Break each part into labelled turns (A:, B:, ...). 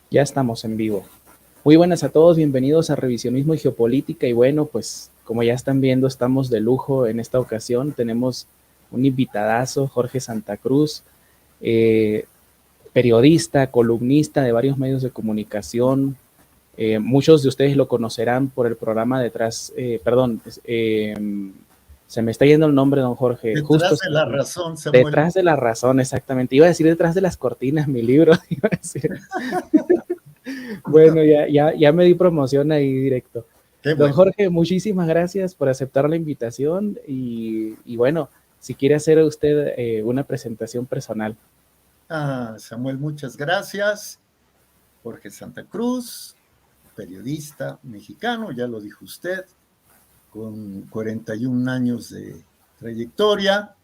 A: Ya estamos en vivo. Muy buenas a todos, bienvenidos a Revisionismo y Geopolítica. Y bueno, pues como ya están viendo, estamos de lujo en esta ocasión. Tenemos un invitadazo, Jorge Santa Cruz, eh, periodista, columnista de varios medios de comunicación. Muchos de ustedes lo conocerán por el programa Detrás, se me está yendo el nombre, don Jorge. Justo
B: Detrás de la razón, Samuel.
A: Detrás de la razón, exactamente. Iba a decir Detrás de las cortinas, mi libro. Iba a decir. Bueno, ya me di promoción ahí directo.
B: Qué
A: Don
B: bueno.
A: Jorge, muchísimas gracias por aceptar la invitación y bueno, si quiere hacer usted una presentación personal.
B: Samuel, muchas gracias. Jorge Santa Cruz, periodista mexicano, ya lo dijo usted, con 41 años de trayectoria,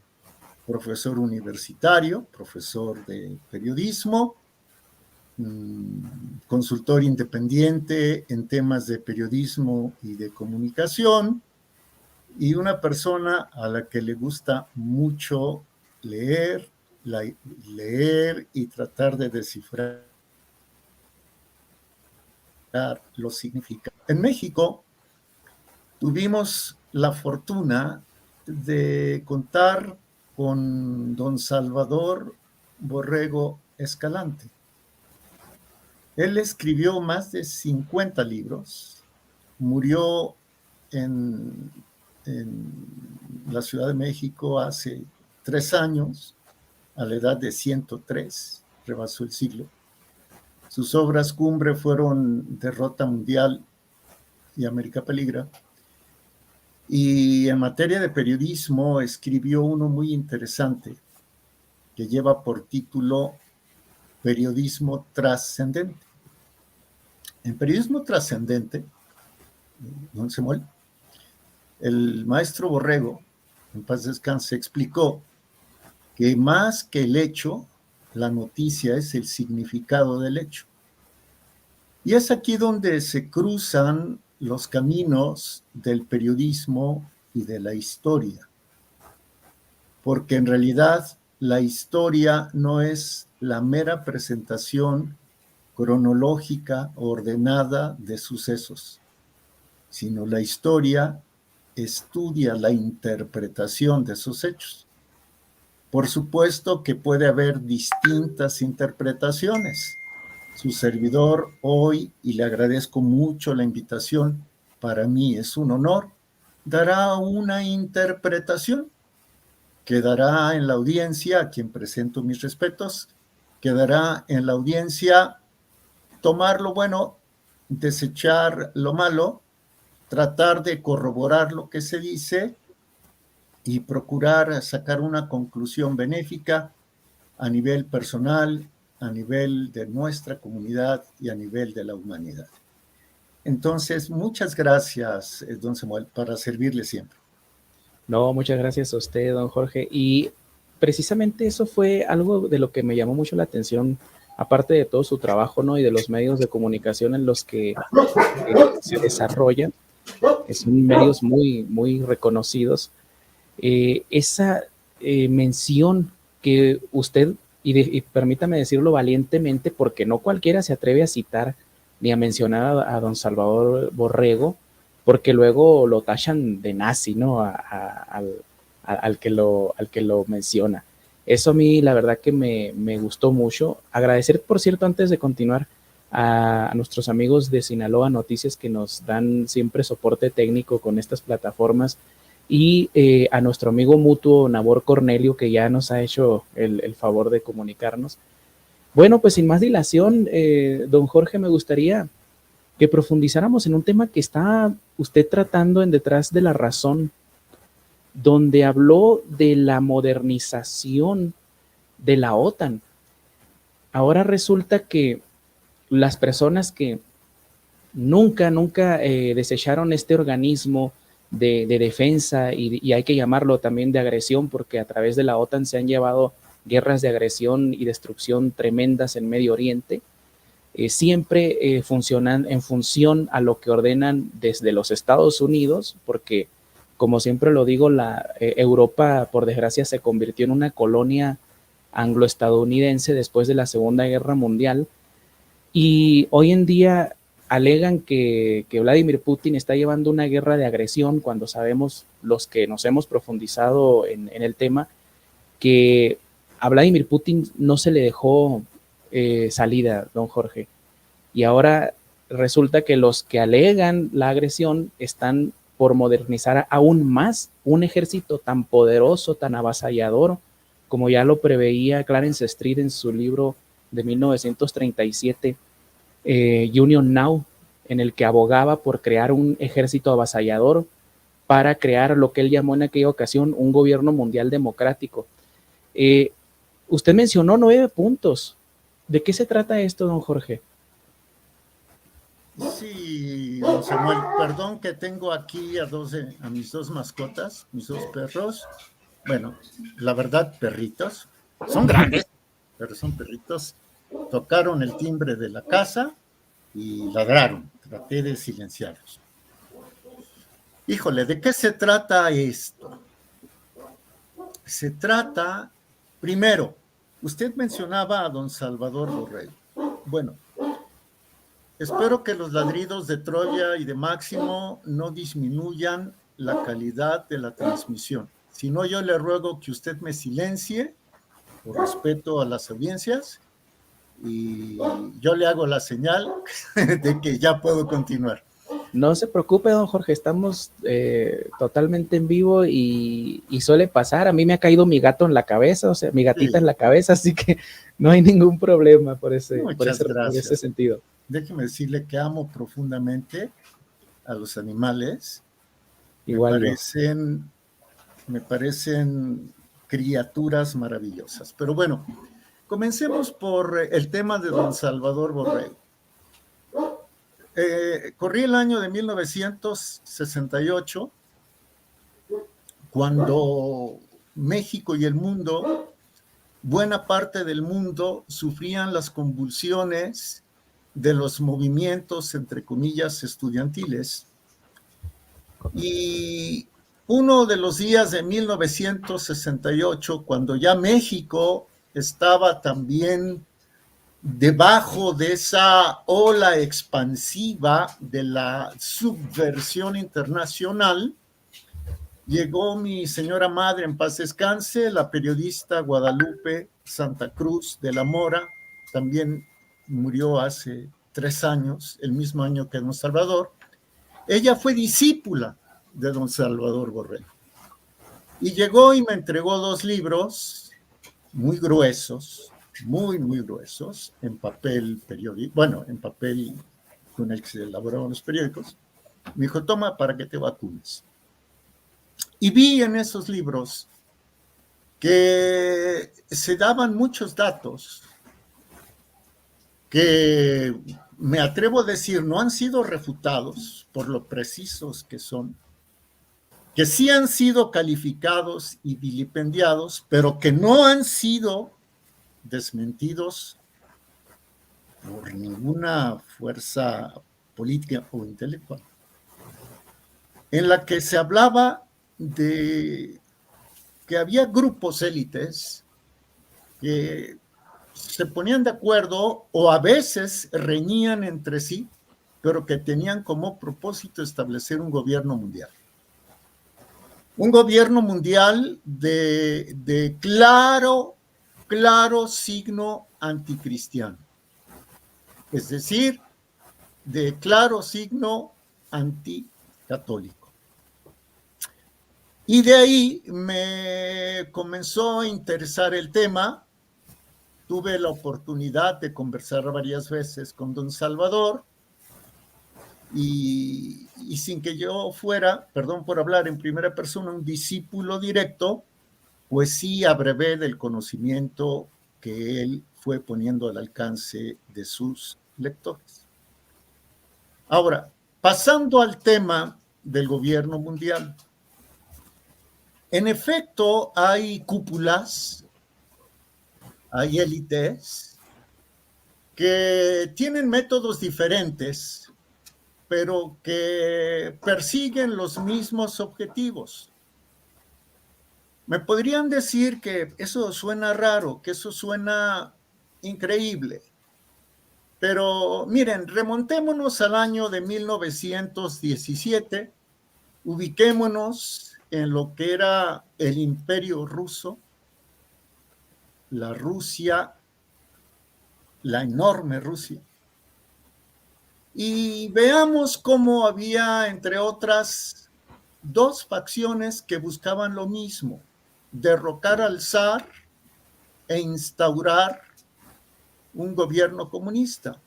B: profesor universitario, profesor de periodismo, consultor independiente en temas de periodismo y de comunicación, y una persona a la que le gusta mucho leer, leer y tratar de descifrar los significados. En México tuvimos la fortuna de contar con don Salvador Borrego Escalante. Él escribió más de 50 libros, murió en la Ciudad de México hace 3 años, a la edad de 103, rebasó el siglo. Sus obras cumbre fueron Derrota Mundial y América Peligra. Y en materia de periodismo escribió uno muy interesante que lleva por título Periodismo Trascendente. En Periodismo Trascendente, don Samuel, el maestro Borrego, en paz descanse, explicó que más que el hecho, la noticia es el significado del hecho. Y es aquí donde se cruzan los caminos del periodismo y de la historia. Porque en realidad la historia no es la mera presentación cronológica ordenada de sucesos, sino la historia estudia la interpretación de esos hechos. Por supuesto que puede haber distintas interpretaciones. Su servidor hoy, y le agradezco mucho la invitación, para mí es un honor, dará una interpretación. Quedará en la audiencia, a quien presento mis respetos, quedará en la audiencia tomar lo bueno, desechar lo malo, tratar de corroborar lo que se dice y procurar sacar una conclusión benéfica a nivel personal, a nivel de nuestra comunidad y a nivel de la humanidad. Entonces, muchas gracias, don Samuel, para servirle siempre.
A: No, muchas gracias a usted, don Jorge. Y precisamente eso fue algo de lo que me llamó mucho la atención, aparte de todo su trabajo, ¿no? Y de los medios de comunicación en los que se desarrollan, que son medios muy reconocidos. Esa mención que usted, y permítame decirlo valientemente, porque no cualquiera se atreve a citar ni a mencionar a don Salvador Borrego, porque luego lo tachan de nazi, ¿no? Al que lo menciona. Eso a mí la verdad que me gustó mucho. Agradecer, por cierto, antes de continuar, a nuestros amigos de Sinaloa Noticias que nos dan siempre soporte técnico con estas plataformas y a nuestro amigo mutuo Nabor Cornelio, que ya nos ha hecho el favor de comunicarnos. Bueno, pues sin más dilación, don Jorge, me gustaría que profundizáramos en un tema que está usted tratando en Detrás de la Razón, donde habló de la modernización de la OTAN. Ahora resulta que las personas que nunca desecharon este organismo de defensa y hay que llamarlo también de agresión porque a través de la OTAN se han llevado guerras de agresión y destrucción tremendas en Medio Oriente, siempre funcionan en función a lo que ordenan desde los Estados Unidos, porque como siempre lo digo, Europa por desgracia se convirtió en una colonia anglo-estadounidense después de la Segunda Guerra Mundial, Y hoy en día alegan que Vladimir Putin está llevando una guerra de agresión cuando sabemos los que nos hemos profundizado en el tema que a Vladimir Putin no se le dejó salida, don Jorge. Y ahora resulta que los que alegan la agresión están por modernizar aún más un ejército tan poderoso, tan avasallador, como ya lo preveía Clarence Street en su libro de 1937, Union Now, en el que abogaba por crear un ejército avasallador para crear lo que él llamó en aquella ocasión un gobierno mundial democrático. Usted mencionó 9 puntos. ¿De qué se trata esto, don Jorge?
B: Sí, don Samuel, perdón que tengo aquí a mis dos mascotas, mis dos perros. Bueno, la verdad, perritos. Son grandes, pero son perritos. Tocaron el timbre de la casa y ladraron. Traté de silenciarlos. Híjole, ¿de qué se trata esto? Se trata, primero, usted mencionaba a don Salvador Borrell. Bueno, espero que los ladridos de Troya y de Máximo no disminuyan la calidad de la transmisión. Si no, yo le ruego que usted me silencie por respeto a las audiencias y yo le hago la señal de que ya puedo continuar.
A: No se preocupe, don Jorge, estamos totalmente en vivo y suele pasar. A mí me ha caído mi gato en la cabeza, o sea, mi gatita en la cabeza, así que no hay ningún problema por ese sentido.
B: Déjeme decirle que amo profundamente a los animales.
A: Igual
B: me parecen criaturas maravillosas. Pero bueno, comencemos por el tema de don Salvador Borrell. Corrí el año de 1968, cuando México y el mundo, buena parte del mundo, sufrían las convulsiones de los movimientos, entre comillas, estudiantiles. Y uno de los días de 1968, cuando ya México estaba también debajo de esa ola expansiva de la subversión internacional, llegó mi señora madre, en paz descanse, la periodista Guadalupe Santa Cruz de la Mora, también murió hace 3 años, el mismo año que don Salvador. Ella fue discípula de don Salvador Borrell. Y llegó y me entregó 2 libros muy gruesos, muy gruesos, en papel periódico, bueno, en papel con el que se elaboraban los periódicos. Me dijo, toma para que te vacunes. Y vi en esos libros que se daban muchos datos que, me atrevo a decir, no han sido refutados por lo precisos que son, que sí han sido calificados y vilipendiados, pero que no han sido desmentidos por ninguna fuerza política o intelectual, en la que se hablaba de que había grupos élites que se ponían de acuerdo o a veces reñían entre sí, pero que tenían como propósito establecer un gobierno mundial. Un gobierno mundial de claro signo anticristiano. Es decir, de claro signo anticatólico. Y de ahí me comenzó a interesar el tema. Tuve la oportunidad de conversar varias veces con don Salvador y sin que yo fuera, perdón por hablar en primera persona, un discípulo directo, pues sí abrevé del conocimiento que él fue poniendo al alcance de sus lectores. Ahora, pasando al tema del gobierno mundial. En efecto, hay cúpulas, hay élites que tienen métodos diferentes, pero que persiguen los mismos objetivos. Me podrían decir que eso suena raro, que eso suena increíble, Pero miren, remontémonos al año de 1917, ubiquémonos en lo que era el Imperio Ruso, la Rusia, la enorme Rusia, y veamos cómo había, entre otras, dos facciones que buscaban lo mismo: derrocar al zar e instaurar un gobierno comunista.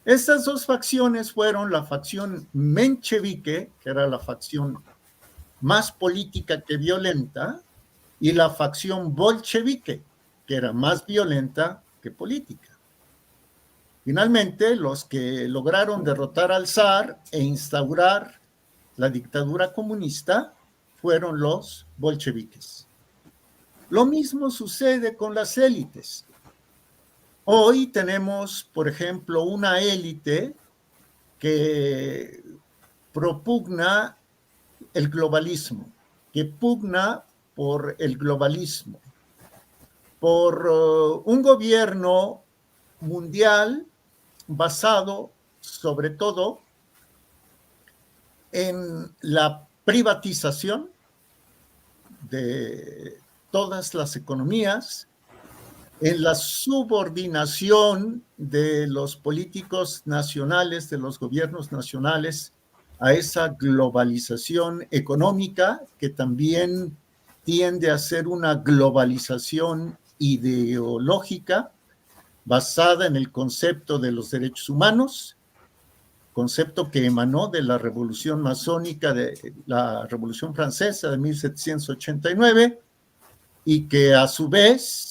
B: Estas dos facciones fueron la facción menchevique, que era la facción más política que violenta, y la facción bolchevique, que era más violenta que política. Finalmente, los que lograron derrotar al zar e instaurar la dictadura comunista fueron los bolcheviques. Lo mismo sucede con las élites. Hoy tenemos, por ejemplo, una élite que propugna el globalismo, que pugna por el globalismo, por un gobierno mundial basado sobre todo en la privatización de todas las economías, en la subordinación de los políticos nacionales, de los gobiernos nacionales, a esa globalización económica que también tiende a ser una globalización ideológica basada en el concepto de los derechos humanos, concepto que emanó de la revolución masónica, de la Revolución Francesa de 1789, y que a su vez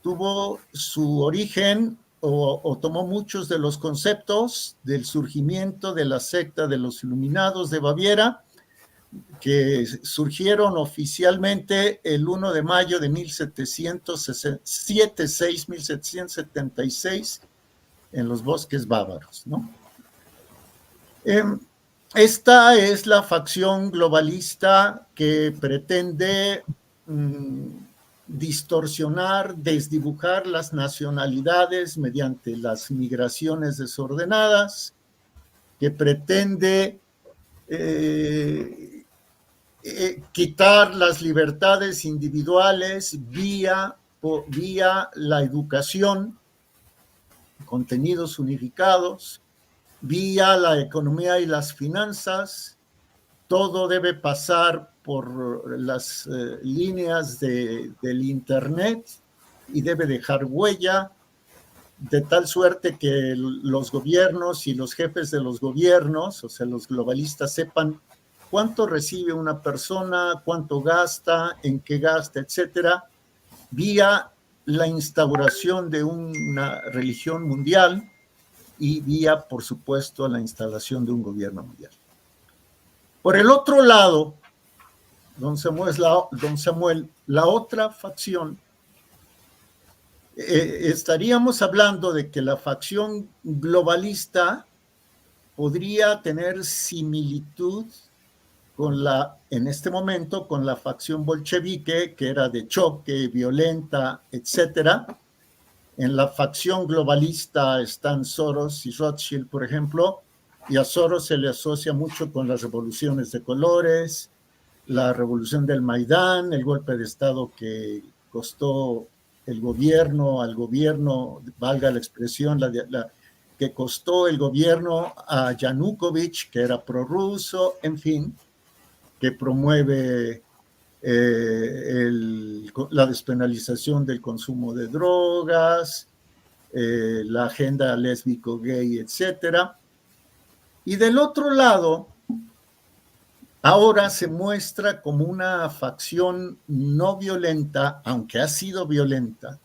B: tuvo su origen o tomó muchos de los conceptos del surgimiento de la secta de los Iluminados de Baviera, que surgieron oficialmente el 1 de mayo de 1776 en los bosques bávaros, ¿no? Esta es la facción globalista que pretende distorsionar, desdibujar las nacionalidades mediante las migraciones desordenadas, que pretende quitar las libertades individuales vía la educación, contenidos unificados, vía la economía y las finanzas. Todo debe pasar por las líneas del Internet y debe dejar huella, de tal suerte que los gobiernos y los jefes de los gobiernos, o sea, los globalistas, sepan cuánto recibe una persona, cuánto gasta, en qué gasta, etcétera, vía la instauración de una religión mundial y vía, por supuesto, la instalación de un gobierno mundial. Por el otro lado, don Samuel, la otra facción, estaríamos hablando de que la facción globalista podría tener similitud con en este momento, con la facción bolchevique, que era de choque, violenta, etcétera. En la facción globalista están Soros y Rothschild, por ejemplo, y a Soros se le asocia mucho con las revoluciones de colores, la revolución del Maidán, el golpe de Estado que costó al gobierno, valga la expresión, que costó el gobierno a Yanukovych, que era prorruso, en fin, que promueve la despenalización del consumo de drogas, la agenda lésbico-gay, etcétera. Y del otro lado, ahora se muestra como una facción no violenta, aunque ha sido violenta,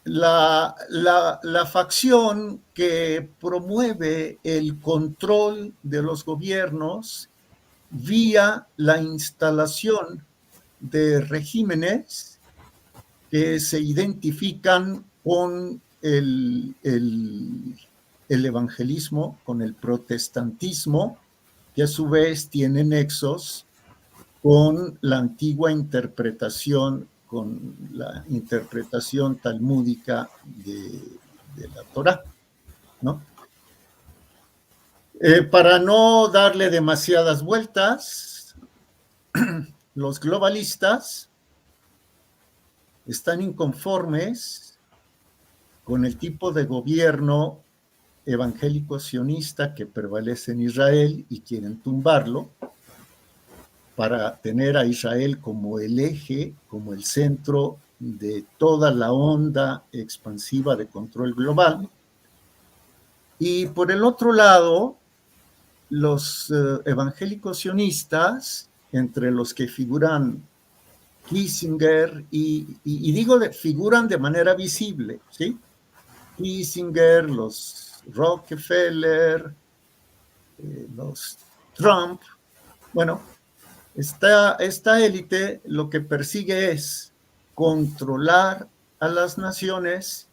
B: la facción que promueve el control de los gobiernos vía la instalación de regímenes que se identifican con el evangelismo, con el protestantismo, que a su vez tiene nexos con la antigua interpretación, con la interpretación talmúdica la Torá, ¿no? Para no darle demasiadas vueltas, los globalistas están inconformes con el tipo de gobierno evangélico sionista que prevalece en Israel y quieren tumbarlo para tener a Israel como el eje, como el centro de toda la onda expansiva de control global. Y por el otro lado, los evangélicos sionistas, entre los que figuran Kissinger, y digo figuran de manera visible, ¿sí? Kissinger, los Rockefeller, los Trump. Bueno, esta élite lo que persigue es controlar a las naciones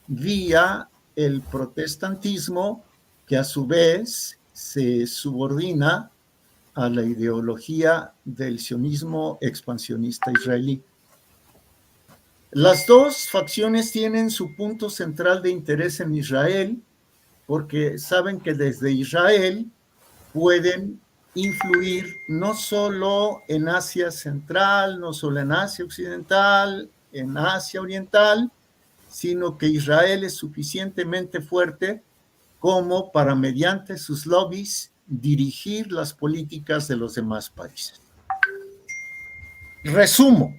B: vía el protestantismo, que a su vez se subordina a la ideología del sionismo expansionista israelí. Las dos facciones tienen su punto central de interés en Israel, porque saben que desde Israel pueden influir no solo en Asia Central, no solo en Asia Occidental, en Asia Oriental, sino que Israel es suficientemente fuerte como para, mediante sus lobbies, dirigir las políticas de los demás países. Resumo,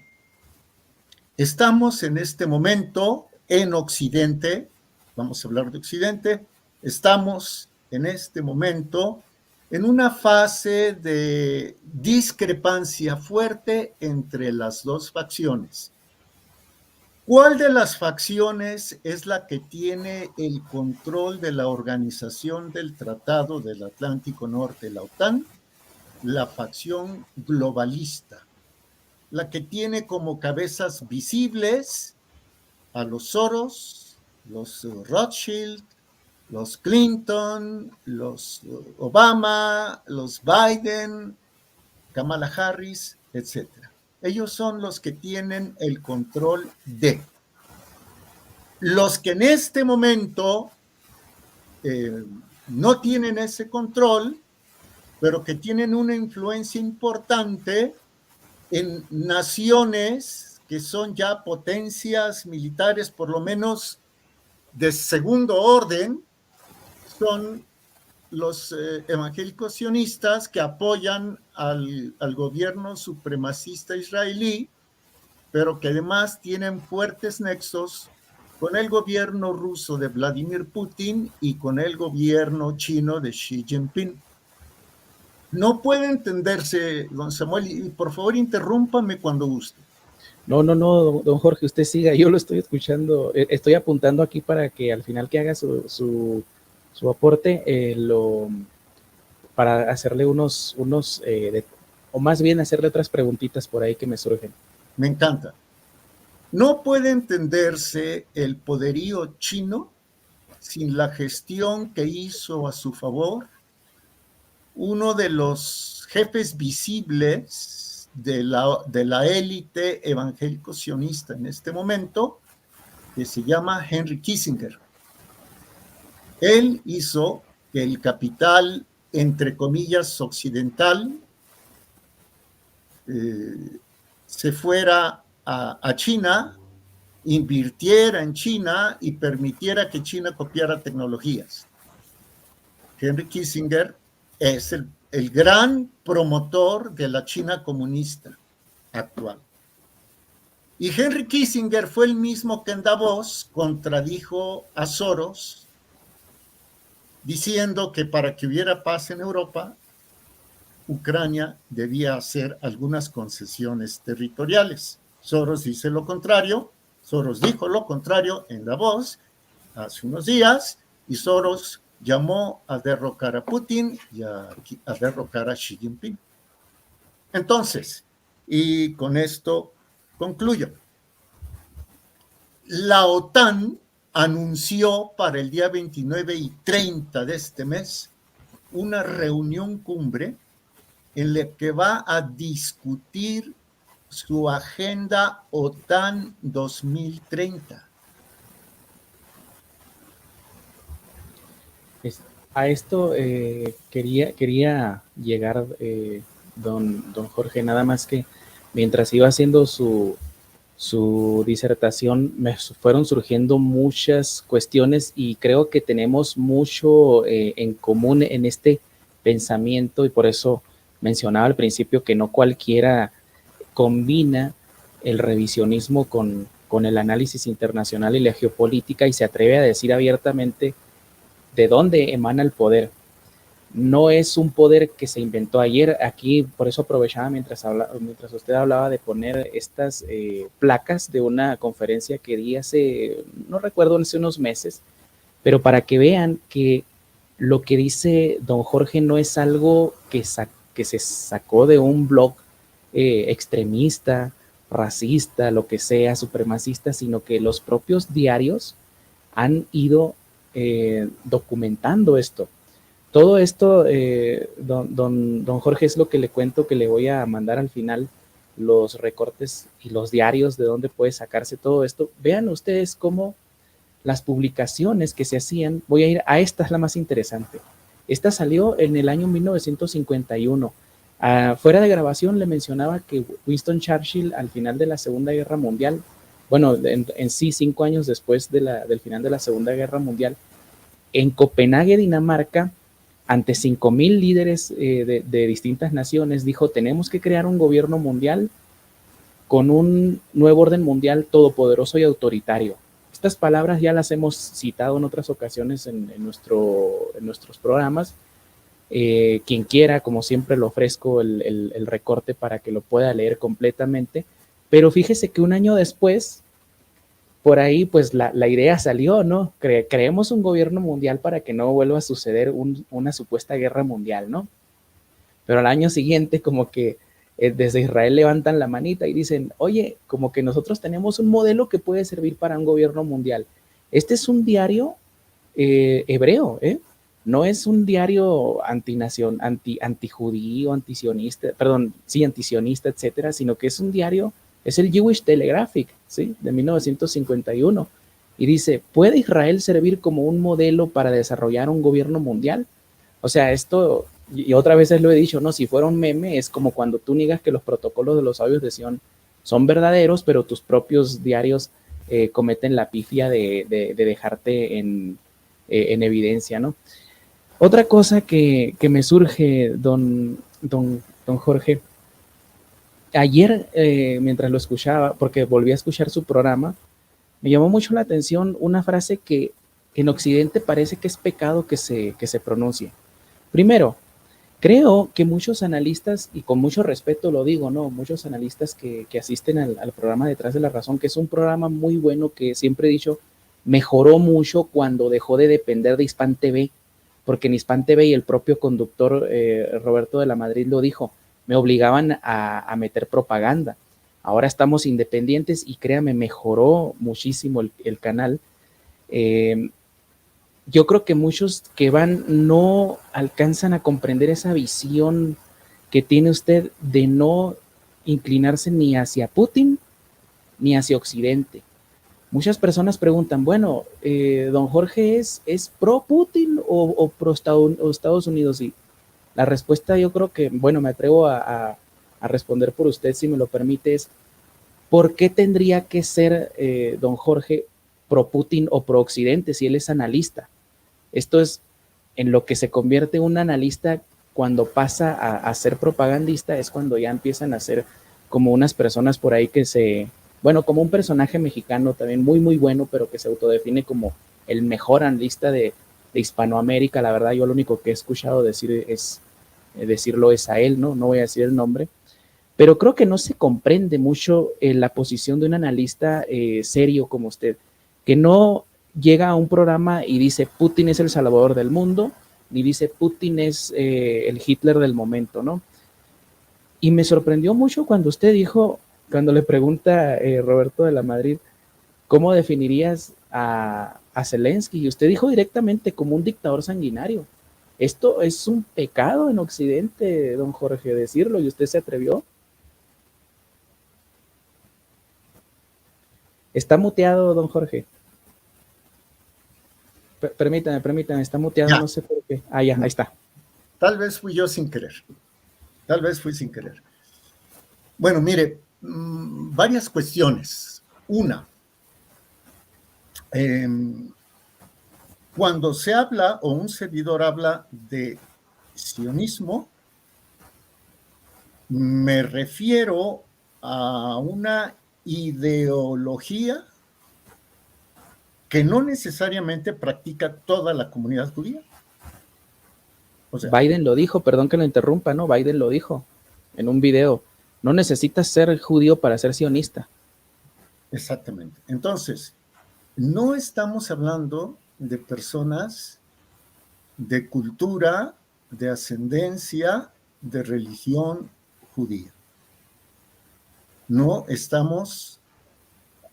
B: estamos en este momento en Occidente, vamos a hablar de Occidente, estamos en este momento en una fase de discrepancia fuerte entre las dos facciones. ¿Cuál de las facciones es la que tiene el control de la Organización del Tratado del Atlántico Norte, la OTAN? La facción globalista, la que tiene como cabezas visibles a los Soros, los Rothschild, los Clinton, los Obama, los Biden, Kamala Harris, etc. Ellos son los que tienen el control de. Los que en este momento no tienen ese control, pero que tienen una influencia importante en naciones que son ya potencias militares, por lo menos de segundo orden, son los evangélicos sionistas que apoyan al gobierno supremacista israelí, pero que además tienen fuertes nexos con el gobierno ruso de Vladimir Putin y con el gobierno chino de Xi Jinping. No puede entenderse, don Samuel, y por favor interrúmpame cuando guste.
A: No, don Jorge, usted siga, yo lo estoy escuchando, estoy apuntando aquí para que al final que haga su aporte, para hacerle o más bien hacerle otras preguntitas por ahí que me surgen.
B: Me encanta. No puede entenderse el poderío chino sin la gestión que hizo a su favor uno de los jefes visibles de la élite evangélico-sionista en este momento, que se llama Henry Kissinger. Él hizo que el capital, entre comillas, occidental, se fuera a China, invirtiera en China y permitiera que China copiara tecnologías. Henry Kissinger es el gran promotor de la China comunista actual. Y Henry Kissinger fue el mismo que en Davos contradijo a Soros, diciendo que para que hubiera paz en Europa, Ucrania debía hacer algunas concesiones territoriales. Soros dice lo contrario, Soros dijo lo contrario en Davos hace unos días, y Soros llamó a derrocar a Putin y a derrocar a Xi Jinping. Entonces, y con esto concluyo, la OTAN anunció para el día 29 y 30 de este mes una reunión cumbre en la que va a discutir su agenda OTAN 2030.
A: Es- a esto quería llegar, don Jorge, nada más que mientras iba haciendo su disertación, me fueron surgiendo muchas cuestiones y creo que tenemos mucho en común en este pensamiento y por eso mencionaba al principio que no cualquiera combina el revisionismo con el análisis internacional y la geopolítica y se atreve a decir abiertamente de dónde emana el poder. No es un poder que se inventó ayer. Aquí, por eso aprovechaba mientras usted hablaba de poner estas placas de una conferencia que di hace, no recuerdo, hace unos meses, pero para que vean que lo que dice don Jorge no es algo que se sacó de un blog extremista, racista, lo que sea, supremacista, sino que los propios diarios han ido documentando esto. Todo esto, don Jorge, es lo que le cuento que le voy a mandar al final, los recortes y los diarios de dónde puede sacarse todo esto. Vean ustedes cómo las publicaciones que se hacían, voy a ir a esta, es la más interesante. Esta salió en el año 1951. Fuera de grabación le mencionaba que Winston Churchill al final de la Segunda Guerra Mundial, bueno, en sí 5 años después del final de la Segunda Guerra Mundial, en Copenhague, Dinamarca, ante 5,000 líderes de distintas naciones, dijo, tenemos que crear un gobierno mundial con un nuevo orden mundial todopoderoso y autoritario. Estas palabras ya las hemos citado en otras ocasiones en nuestros programas. Quien quiera, como siempre, le ofrezco el recorte para que lo pueda leer completamente. Pero fíjese que un año después, por ahí, pues la idea salió, ¿no? Creemos un gobierno mundial para que no vuelva a suceder una supuesta guerra mundial, ¿no? Pero al año siguiente, como que desde Israel levantan la manita y dicen, oye, como que nosotros tenemos un modelo que puede servir para un gobierno mundial. Este es un diario hebreo, ¿eh? No es un diario antinación, antijudío, antisionista, perdón, sí, antisionista, etcétera, sino que es un diario, es el Jewish Telegraphic, ¿sí? De 1951. Y dice, ¿puede Israel servir como un modelo para desarrollar un gobierno mundial? O sea, esto, y otras veces lo he dicho, ¿no? Si fuera un meme, es como cuando tú niegas que los protocolos de los sabios de Sion son verdaderos, pero tus propios diarios cometen la pifia de dejarte en evidencia, ¿no? Otra cosa que me surge, don Jorge, ayer mientras lo escuchaba, porque volví a escuchar su programa, me llamó mucho la atención una frase que en Occidente parece que es pecado que se pronuncie. Primero, creo que muchos analistas, y con mucho respeto lo digo, ¿no? Muchos analistas que asisten al programa Detrás de la Razón, que es un programa muy bueno que siempre he dicho, mejoró mucho cuando dejó de depender de Hispan TV, porque en Hispan TV y el propio conductor Roberto de la Madrid lo dijo, me obligaban a meter propaganda. Ahora estamos independientes y créame, mejoró muchísimo el canal. Eh, yo creo que muchos que van no alcanzan a comprender esa visión que tiene usted de no inclinarse ni hacia Putin ni hacia Occidente. Muchas personas preguntan, bueno, don Jorge es pro Putin o pro Estados Unidos. Y la respuesta yo creo que, bueno, me atrevo a responder por usted si me lo permite, es ¿por qué tendría que ser don Jorge pro Putin o pro Occidente si él es analista? Esto es en lo que se convierte un analista cuando pasa a ser propagandista, es cuando ya empiezan a ser como unas personas por ahí bueno, como un personaje mexicano también muy, muy bueno, pero que se autodefine como el mejor analista de Hispanoamérica. La verdad, yo lo único que he escuchado decirlo es a él, ¿no? No voy a decir el nombre, pero creo que no se comprende mucho la posición de un analista serio como usted, que no llega a un programa y dice Putin es el salvador del mundo, ni dice Putin es el Hitler del momento, ¿no? Y me sorprendió mucho cuando usted dijo, cuando le pregunta Roberto de la Madrid, ¿cómo definirías a Zelensky? Y usted dijo directamente como un dictador sanguinario. Esto es un pecado en Occidente, don Jorge, decirlo, y usted se atrevió. Está muteado, don Jorge. Permítame, está muteado,
B: Ya.
A: no sé por qué. Ah, ya, ahí está.
B: Tal vez fui yo sin querer. Tal vez fui sin querer. Bueno, mire, varias cuestiones. Una, cuando se habla o un servidor habla de sionismo, me refiero a una ideología que no necesariamente practica toda la comunidad judía. O sea,
A: Biden lo dijo, perdón que lo interrumpa, ¿no? Biden lo dijo en un video. No necesitas ser judío para ser sionista.
B: exactamente. Entonces, no estamos hablando de personas de cultura, de ascendencia, de religión judía. No estamos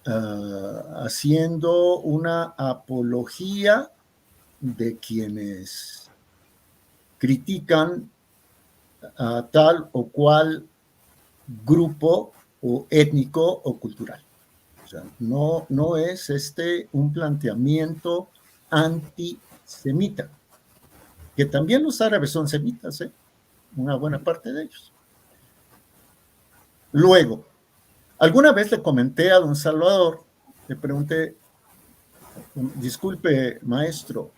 B: haciendo una apología de quienes critican a tal o cual grupo o étnico o cultural. O sea, no es un planteamiento antisemita, que también los árabes son semitas, una buena parte de ellos. Luego, alguna vez le comenté a don Salvador, le pregunté, disculpe, maestro,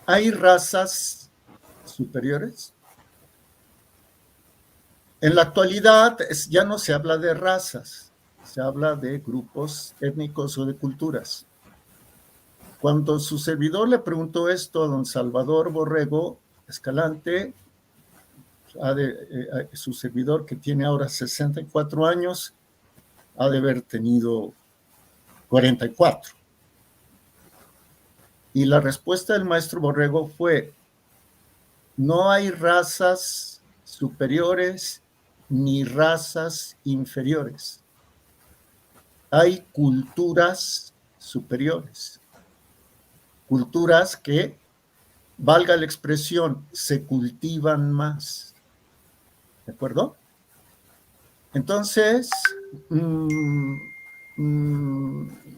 B: ¿hay razas superiores? En la actualidad ya no se habla de razas, se habla de grupos étnicos o de culturas. Cuando su servidor le preguntó esto a don Salvador Borrego Escalante, su servidor que tiene ahora 64 años, ha de haber tenido 44. Y la respuesta del maestro Borrego fue, no hay razas superiores ni razas inferiores. Hay culturas superiores. Culturas que, valga la expresión, se cultivan más. ¿De acuerdo? Entonces,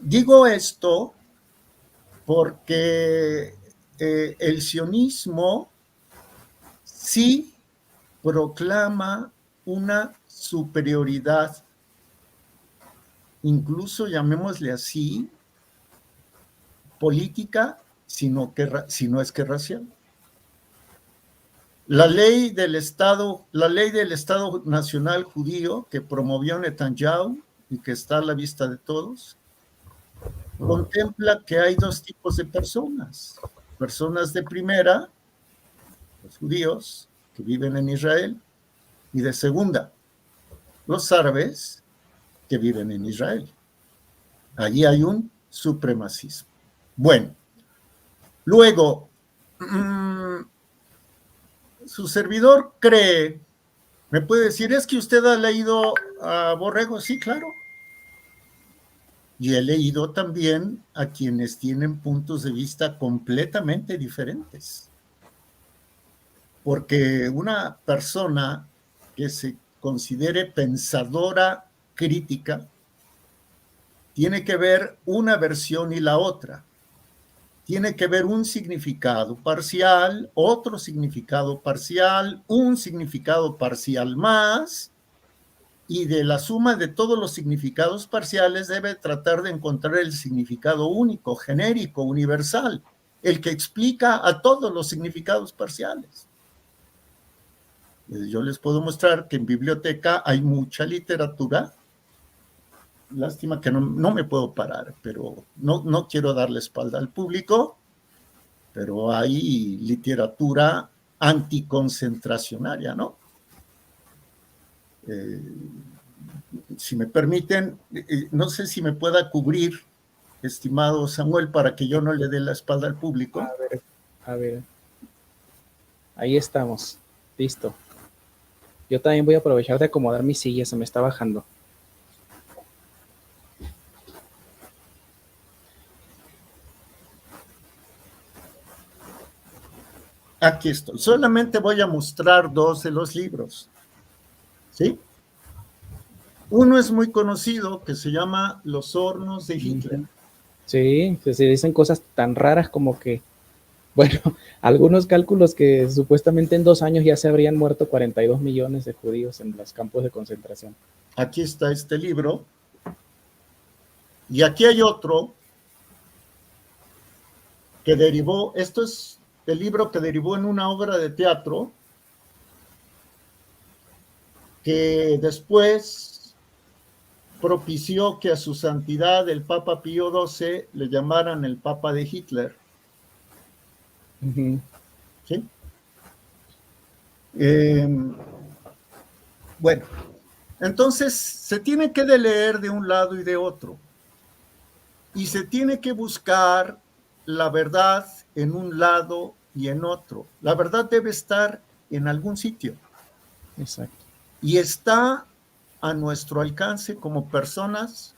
B: digo esto porque el sionismo sí proclama una superioridad, incluso llamémosle así, política, si no es que racial. La ley del Estado Nacional Judío que promovió Netanyahu y que está a la vista de todos, contempla que hay dos tipos de personas. Personas de primera, los judíos que viven en Israel, y de segunda, los árabes que viven en Israel. Allí hay un supremacismo. Bueno, luego, su servidor cree, me puede decir, es que usted ha leído a Borrego, sí, claro. Y he leído también a quienes tienen puntos de vista completamente diferentes. Porque una persona que se considere pensadora crítica tiene que ver una versión y la otra. Tiene que ver un significado parcial, otro significado parcial, un significado parcial más, y de la suma de todos los significados parciales debe tratar de encontrar el significado único, genérico, universal, el que explica a todos los significados parciales. Yo les puedo mostrar que en biblioteca hay mucha literatura. Lástima que no me puedo parar, pero no quiero darle espalda al público, pero hay literatura anticoncentracionaria, ¿no? Si me permiten, no sé si me pueda cubrir, estimado Samuel, para que yo no le dé la espalda al público.
A: A ver. Ahí estamos. Listo. Yo también voy a aprovechar de acomodar mi silla, se me está bajando.
B: Aquí estoy. Solamente voy a mostrar dos de los libros. ¿Sí? Uno es muy conocido, que se llama Los hornos de Hitler.
A: Sí, se dicen cosas tan raras como que, bueno, algunos cálculos que supuestamente en 2 años ya se habrían muerto 42 millones de judíos en los campos de concentración.
B: Aquí está este libro. Y aquí hay otro que derivó, esto es el libro que derivó en una obra de teatro que después propició que a su santidad el Papa Pío XII le llamaran el Papa de Hitler.
A: Ujú.
B: ¿Sí? Bueno, entonces se tiene que leer de un lado y de otro. Y se tiene que buscar la verdad en un lado y en otro. La verdad debe estar en algún sitio.
A: Exacto.
B: Y está a nuestro alcance como personas,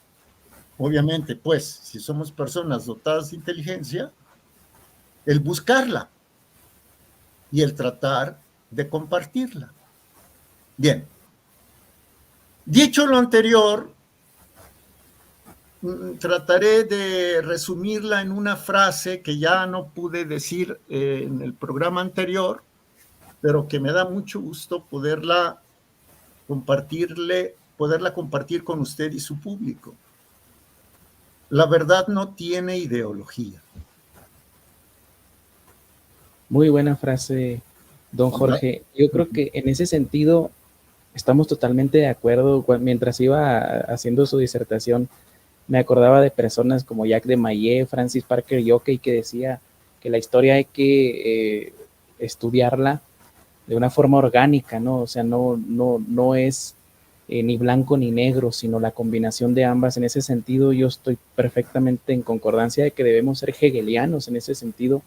B: obviamente, pues, si somos personas dotadas de inteligencia, el buscarla y el tratar de compartirla. Bien, dicho lo anterior, trataré de resumirla en una frase que ya no pude decir en el programa anterior, pero que me da mucho gusto poderla compartir con usted y su público. La verdad no tiene ideología.
A: Muy buena frase, don Jorge. Yo creo que en ese sentido estamos totalmente de acuerdo. Mientras iba haciendo su disertación, me acordaba de personas como Jacques de Maillet, Francis Parker Yockey, que decía que la historia hay que estudiarla de una forma orgánica, ¿no? O sea, no es ni blanco ni negro, sino la combinación de ambas. En ese sentido, yo estoy perfectamente en concordancia de que debemos ser hegelianos en ese sentido,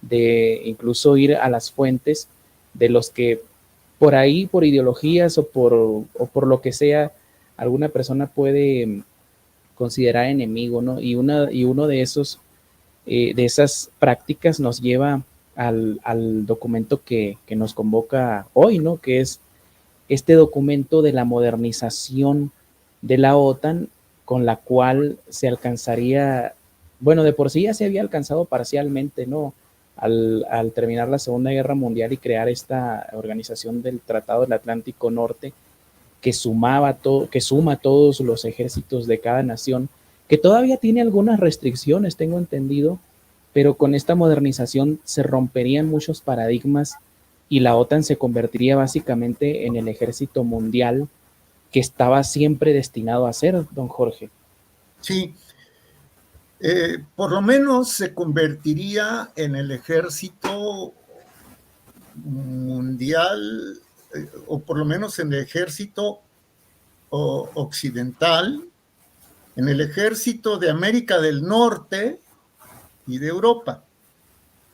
A: de incluso ir a las fuentes de los que por ahí, por ideologías o por lo que sea, alguna persona puede considerar enemigo, ¿no? Y uno de esas prácticas nos lleva al documento que nos convoca hoy, ¿no? Que es este documento de la modernización de la OTAN, con la cual se alcanzaría, bueno, de por sí ya se había alcanzado parcialmente, ¿no? Al terminar la Segunda Guerra Mundial y crear esta organización del Tratado del Atlántico Norte, que suma todos los ejércitos de cada nación, que todavía tiene algunas restricciones, tengo entendido, pero con esta modernización se romperían muchos paradigmas y la OTAN se convertiría básicamente en el ejército mundial que estaba siempre destinado a ser, don Jorge.
B: Sí, por lo menos se convertiría en el ejército mundial, o por lo menos en el ejército occidental, en el ejército de América del Norte y de Europa.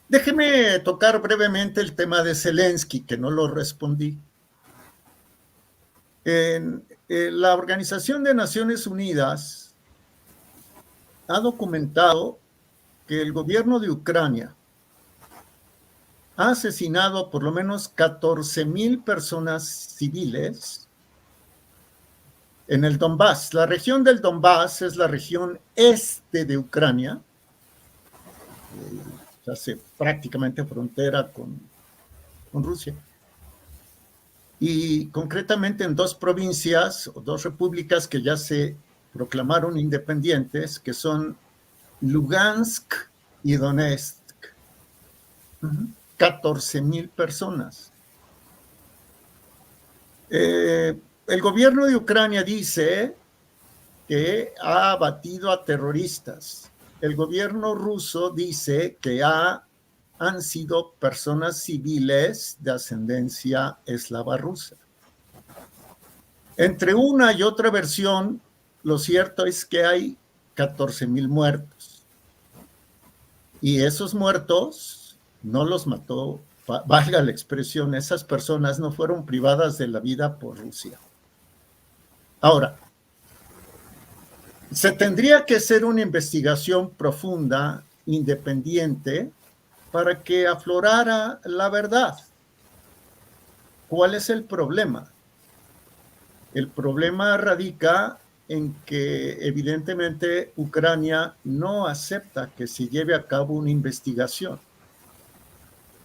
B: Déjeme tocar brevemente el tema de Zelensky, que no lo respondí. En la Organización de Naciones Unidas ha documentado que el gobierno de Ucrania ha asesinado a por lo menos 14,000 personas civiles en el Donbass. La región del Donbass es la región este de Ucrania, hace prácticamente frontera con Rusia. Y concretamente en dos provincias o dos repúblicas que ya se proclamaron independientes, que son Lugansk y Donetsk. 14,000 personas. El gobierno de Ucrania dice que ha abatido a terroristas. El gobierno ruso dice que han sido personas civiles de ascendencia eslava rusa. Entre una y otra versión, lo cierto es que hay 14,000 muertos. Y esos muertos no los mató, valga la expresión, esas personas no fueron privadas de la vida por Rusia. Ahora, se tendría que hacer una investigación profunda, independiente, para que aflorara la verdad. ¿Cuál es el problema? El problema radica en que evidentemente Ucrania no acepta que se lleve a cabo una investigación.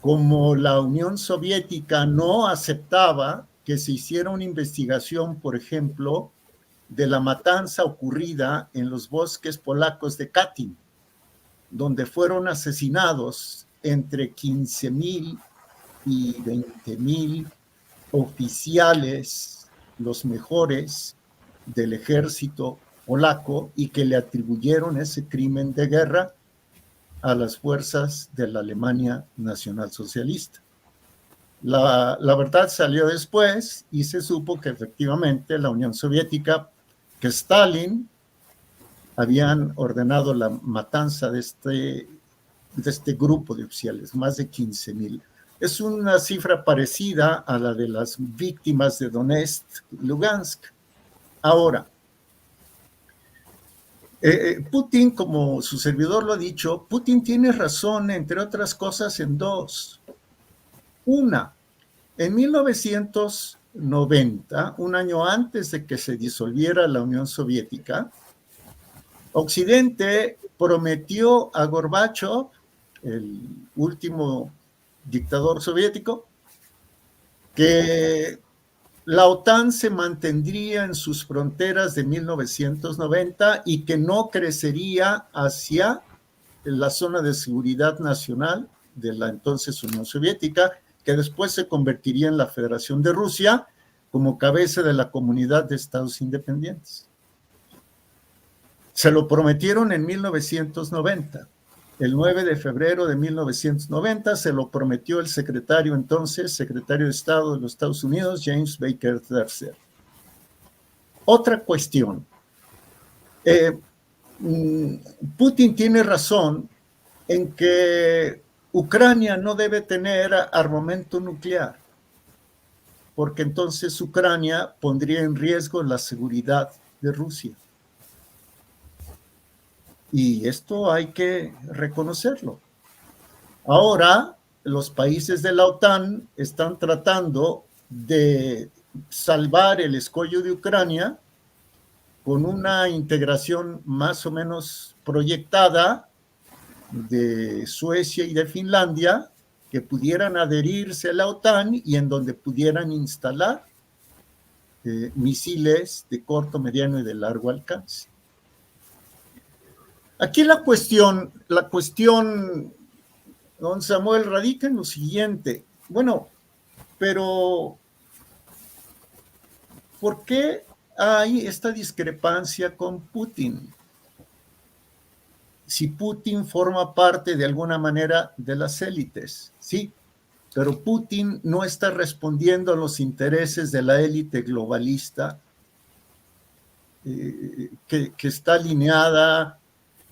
B: Como la Unión Soviética no aceptaba que se hiciera una investigación, por ejemplo, de la matanza ocurrida en los bosques polacos de Katyn, donde fueron asesinados entre 15,000 y 20,000 oficiales, los mejores del ejército polaco, y que le atribuyeron ese crimen de guerra a las fuerzas de la Alemania nacionalsocialista. La verdad salió después y se supo que efectivamente la Unión Soviética, que Stalin habían ordenado la matanza de este grupo de oficiales, más de 15,000. Es una cifra parecida a la de las víctimas de Donetsk y Lugansk. Ahora, Putin, como su servidor lo ha dicho, Putin tiene razón, entre otras cosas, en dos. Una, en 1990, un año antes de que se disolviera la Unión Soviética, Occidente prometió a Gorbachov, el último dictador soviético, que la OTAN se mantendría en sus fronteras de 1990 y que no crecería hacia la zona de seguridad nacional de la entonces Unión Soviética, que después se convertiría en la Federación de Rusia como cabeza de la Comunidad de Estados Independientes. Se lo prometieron en 1990. El 9 de febrero de 1990 se lo prometió el secretario de Estado de los Estados Unidos, James Baker III. Otra cuestión. Putin tiene razón en que Ucrania no debe tener armamento nuclear, porque entonces Ucrania pondría en riesgo la seguridad de Rusia. Y esto hay que reconocerlo. Ahora, los países de la OTAN están tratando de salvar el escollo de Ucrania con una integración más o menos proyectada de Suecia y de Finlandia, que pudieran adherirse a la OTAN y en donde pudieran instalar misiles de corto, mediano y de largo alcance. Aquí la cuestión, don Samuel, radica en lo siguiente. Bueno, pero ¿por qué hay esta discrepancia con Putin? Si Putin forma parte de alguna manera de las élites, sí, pero Putin no está respondiendo a los intereses de la élite globalista que está alineada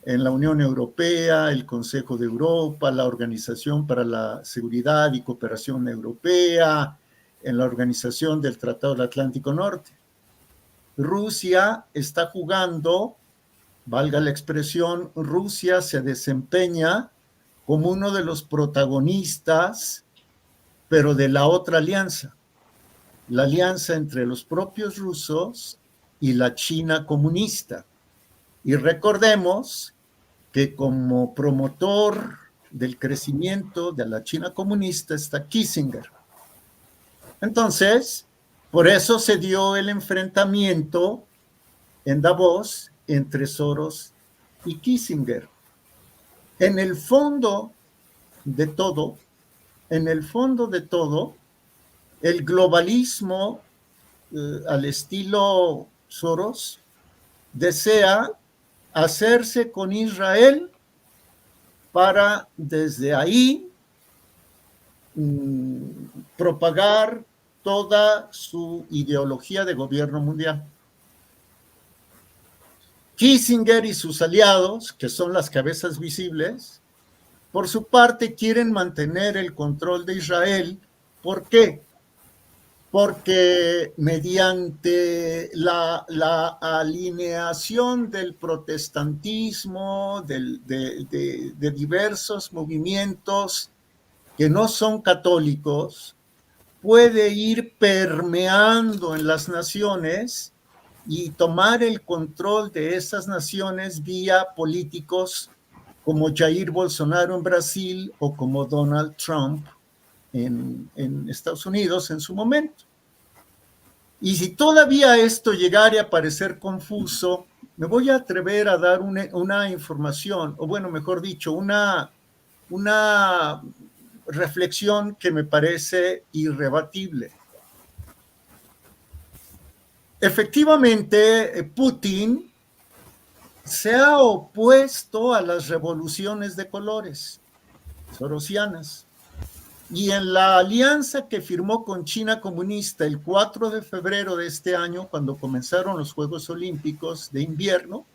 B: en la Unión Europea, el Consejo de Europa, la Organización para la Seguridad y Cooperación Europea, en la Organización del Tratado del Atlántico Norte. Rusia está jugando, valga la expresión, Rusia se desempeña como uno de los protagonistas, pero de la otra alianza, la alianza entre los propios rusos y la China comunista. Y recordemos que como promotor del crecimiento de la China comunista está Kissinger. Entonces, por eso se dio el enfrentamiento en Davos entre Soros y Kissinger. En el fondo de todo, el globalismo al estilo Soros desea hacerse con Israel para desde ahí propagar toda su ideología de gobierno mundial. Kissinger y sus aliados, que son las cabezas visibles, por su parte quieren mantener el control de Israel. ¿Por qué? Porque mediante la alineación del protestantismo, de diversos movimientos que no son católicos, puede ir permeando en las naciones y tomar el control de esas naciones vía políticos como Jair Bolsonaro en Brasil o como Donald Trump en Estados Unidos en su momento. Y si todavía esto llegara a parecer confuso, me voy a atrever a dar una información, o bueno, mejor dicho, una reflexión que me parece irrebatible. Efectivamente, Putin se ha opuesto a las revoluciones de colores sorosianas. Y en la alianza que firmó con China comunista el 4 de febrero de este año, cuando comenzaron los Juegos Olímpicos de invierno,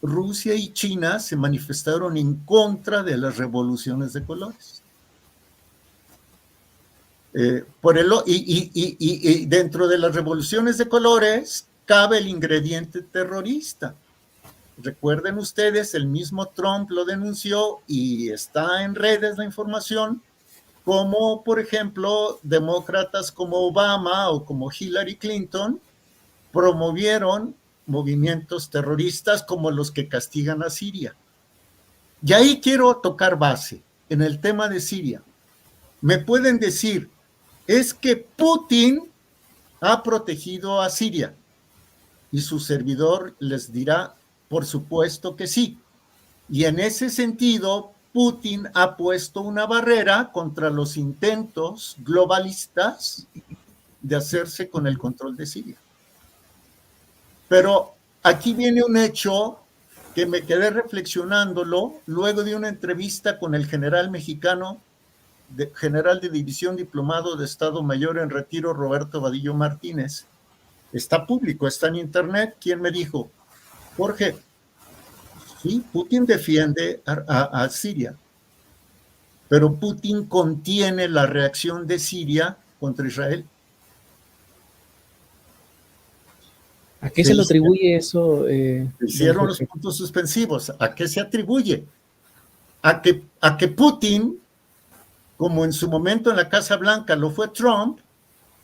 B: Rusia y China se manifestaron en contra de las revoluciones de colores. Y dentro de las revoluciones de colores cabe el ingrediente terrorista. Recuerden ustedes, el mismo Trump lo denunció y está en redes la información, como por ejemplo demócratas como Obama o como Hillary Clinton promovieron movimientos terroristas como los que castigan a Siria. Y ahí quiero tocar base en el tema de Siria. Me pueden decir, es que Putin ha protegido a Siria, y su servidor les dirá, por supuesto que sí. Y en ese sentido, Putin ha puesto una barrera contra los intentos globalistas de hacerse con el control de Siria. Pero aquí viene un hecho que me quedé reflexionándolo luego de una entrevista con el general mexicano, general de división diplomado de Estado Mayor en retiro, Roberto Vadillo Martínez. Está público, está en internet. ¿Quién me dijo? Jorge, sí, Putin defiende a Siria, pero Putin contiene la reacción de Siria contra Israel.
A: ¿A qué se lo atribuye eso?
B: Hicieron los puntos suspensivos. ¿A qué se atribuye? A que Putin, como en su momento en la Casa Blanca lo fue Trump,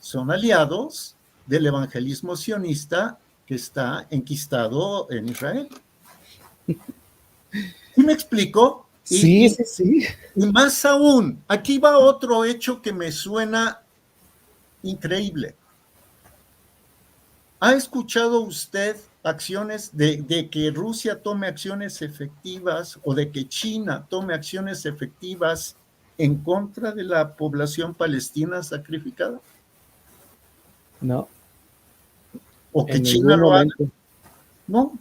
B: son aliados del evangelismo sionista que está enquistado en Israel. ¿Sí me explico?
A: Sí.
B: Y más aún, aquí va otro hecho que me suena increíble. ¿Ha escuchado usted acciones de que Rusia tome acciones efectivas o de que China tome acciones efectivas en contra de la población palestina sacrificada?
A: No.
B: ¿O que China lo haga? No.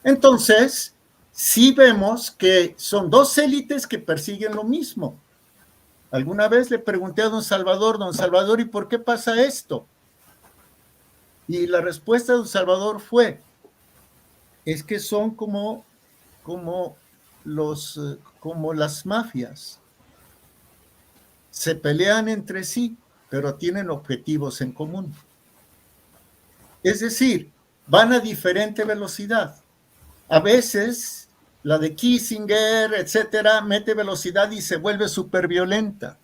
B: Entonces, sí vemos que son dos élites que persiguen lo mismo. Alguna vez le pregunté a don Salvador, ¿y por qué pasa esto? Y la respuesta de don Salvador fue, es que son como las mafias. Se pelean entre sí, pero tienen objetivos en común. Es decir, van a diferente velocidad. A veces, la de Kissinger, etcétera, mete velocidad y se vuelve súper violenta.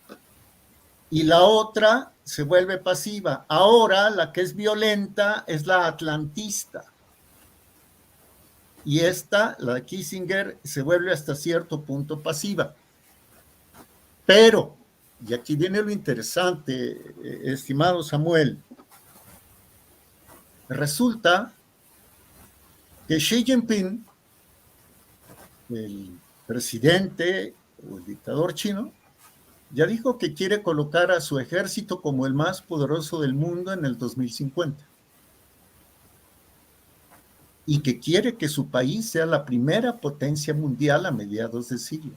B: Y la otra se vuelve pasiva. Ahora, la que es violenta, es la atlantista. Y esta, la de Kissinger, se vuelve hasta cierto punto pasiva. Pero, y aquí viene lo interesante, estimado Samuel, resulta que Xi Jinping, el presidente o el dictador chino, ya dijo que quiere colocar a su ejército como el más poderoso del mundo en el 2050. Y que quiere que su país sea la primera potencia mundial a mediados de siglo.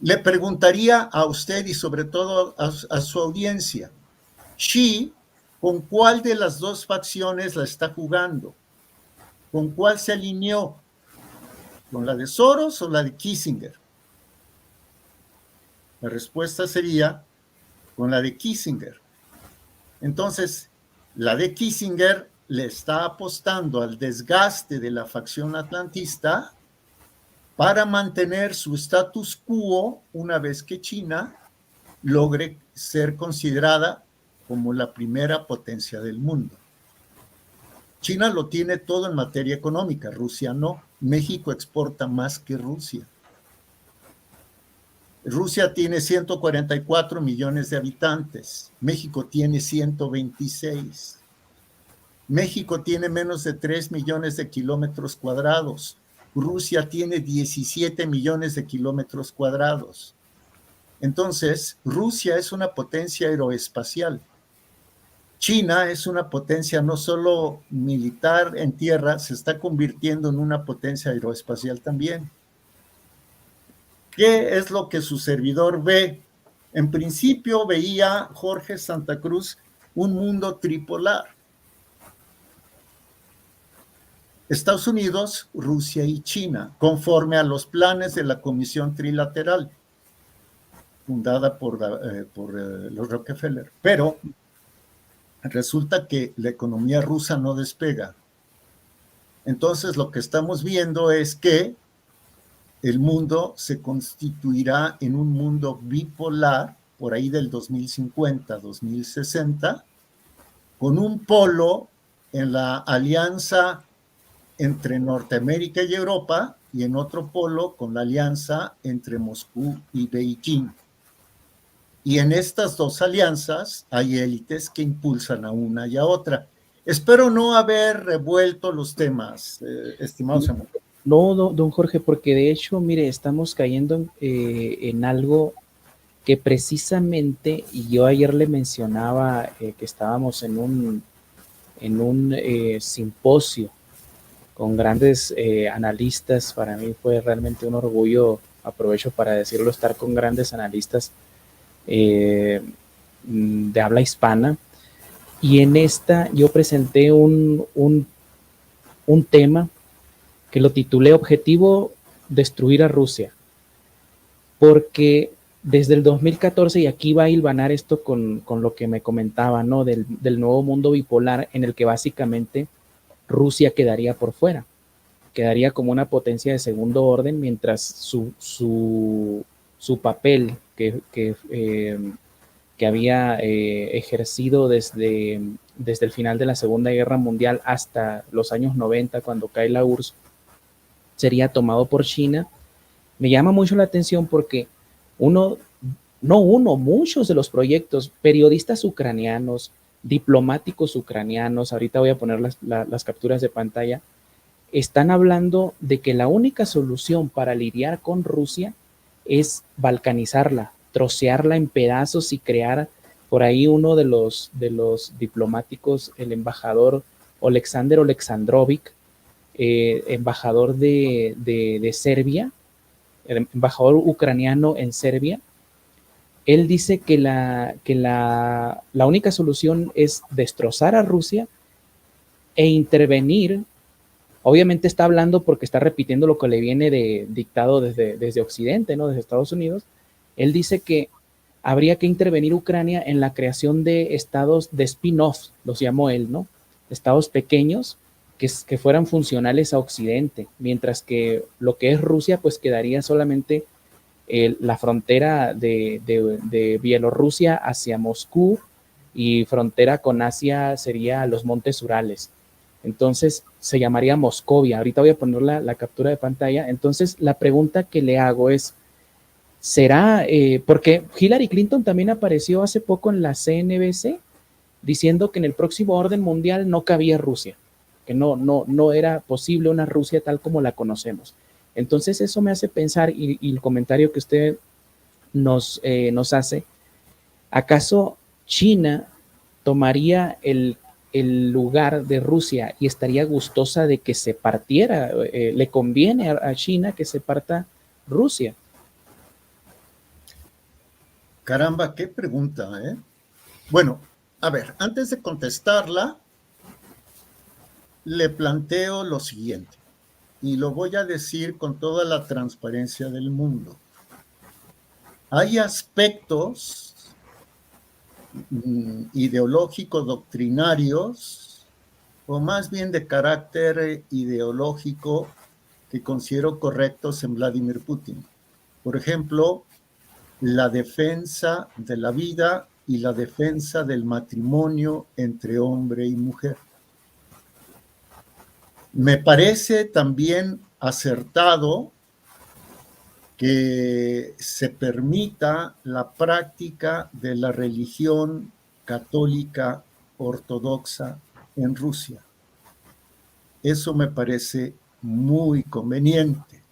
B: Le preguntaría a usted y sobre todo a su audiencia, Xi, ¿con cuál de las dos facciones la está jugando? ¿Con cuál se alineó? ¿Con la de Soros o la de Kissinger? La respuesta sería con la de Kissinger. Entonces, la de Kissinger le está apostando al desgaste de la facción atlantista para mantener su status quo una vez que China logre ser considerada como la primera potencia del mundo. China lo tiene todo en materia económica, Rusia no. México exporta más que Rusia. Rusia tiene 144 millones de habitantes, México tiene 126. México tiene menos de 3 millones de kilómetros cuadrados, Rusia tiene 17 millones de kilómetros cuadrados. Entonces, Rusia es una potencia aeroespacial. China es una potencia no solo militar en tierra, se está convirtiendo en una potencia aeroespacial también. ¿Qué es lo que su servidor ve? En principio veía Jorge Santa Cruz un mundo tripolar. Estados Unidos, Rusia y China, conforme a los planes de la Comisión Trilateral, fundada por los Rockefeller. Pero resulta que la economía rusa no despega. Entonces lo que estamos viendo es que el mundo se constituirá en un mundo bipolar por ahí del 2050, 2060, con un polo en la alianza entre Norteamérica y Europa y en otro polo con la alianza entre Moscú y Beijing. Y en estas dos alianzas hay élites que impulsan a una y a otra. Espero no haber revuelto los temas, estimados amigos.
A: No, don Jorge, porque de hecho, mire, estamos cayendo en algo que precisamente, y yo ayer le mencionaba que estábamos en un simposio con grandes analistas. Para mí fue realmente un orgullo, aprovecho para decirlo, estar con grandes analistas de habla hispana. Y en esta yo presenté un tema que lo titulé Objetivo Destruir a Rusia, porque desde el 2014, y aquí va a hilvanar esto con lo que me comentaba, ¿no? Del nuevo mundo bipolar en el que básicamente Rusia quedaría por fuera, quedaría como una potencia de segundo orden, mientras su papel que había ejercido desde el final de la Segunda Guerra Mundial hasta los años 90, cuando cae la URSS, sería tomado por China. Me llama mucho la atención porque muchos de los proyectos, periodistas ucranianos, diplomáticos ucranianos, ahorita voy a poner las capturas de pantalla, están hablando de que la única solución para lidiar con Rusia es balcanizarla, trocearla en pedazos y crear por ahí uno de los diplomáticos, el embajador Oleksandr Oleksandrovich, embajador de Serbia, el embajador ucraniano en Serbia. Él dice que la única solución es destrozar a Rusia e intervenir. Obviamente está hablando porque está repitiendo lo que le viene dictado desde Occidente, ¿no? Desde Estados Unidos. Él dice que habría que intervenir Ucrania en la creación de estados de spin-off, los llamó él, ¿no? Estados pequeños que fueran funcionales a Occidente, mientras que lo que es Rusia, pues quedaría solamente la frontera de Bielorrusia hacia Moscú, y frontera con Asia sería los montes Urales. Entonces se llamaría Moscovia. Ahorita voy a poner la captura de pantalla. Entonces la pregunta que le hago es, ¿será? Porque Hillary Clinton también apareció hace poco en la CNBC diciendo que en el próximo orden mundial no cabía Rusia, que no era posible una Rusia tal como la conocemos. Entonces eso me hace pensar, y el comentario que usted nos hace, ¿acaso China tomaría el lugar de Rusia y estaría gustosa de que se partiera? ¿Le conviene a China que se parta Rusia?
B: Caramba, qué pregunta, ¿eh? Bueno, a ver, antes de contestarla, le planteo lo siguiente, y lo voy a decir con toda la transparencia del mundo. Hay aspectos ideológicos, doctrinarios, o más bien de carácter ideológico, que considero correctos en Vladimir Putin. Por ejemplo, la defensa de la vida y la defensa del matrimonio entre hombre y mujer. Me parece también acertado que se permita la práctica de la religión católica ortodoxa en Rusia. Eso me parece muy conveniente.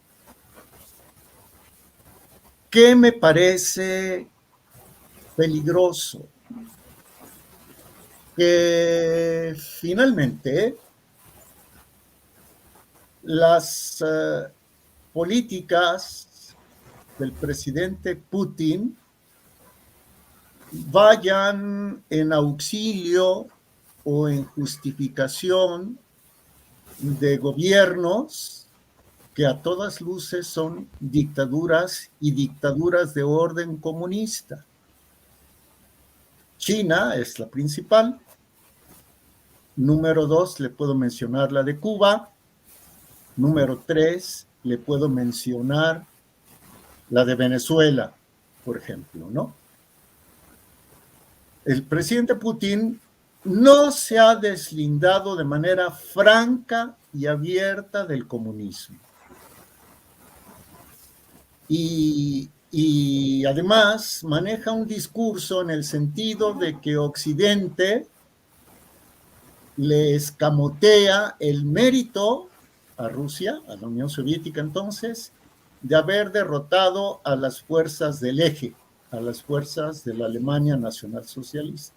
B: ¿Qué me parece peligroso? Que finalmente las políticas del presidente Putin vayan en auxilio o en justificación de gobiernos que a todas luces son dictaduras y dictaduras de orden comunista. China es la principal. Número 2, le puedo mencionar la de Cuba. Número 3, le puedo mencionar la de Venezuela, por ejemplo, ¿no? El presidente Putin no se ha deslindado de manera franca y abierta del comunismo. Y además maneja un discurso en el sentido de que Occidente le escamotea el mérito a Rusia, a la Unión Soviética entonces, de haber derrotado a las fuerzas del eje, a las fuerzas de la Alemania nacionalsocialista.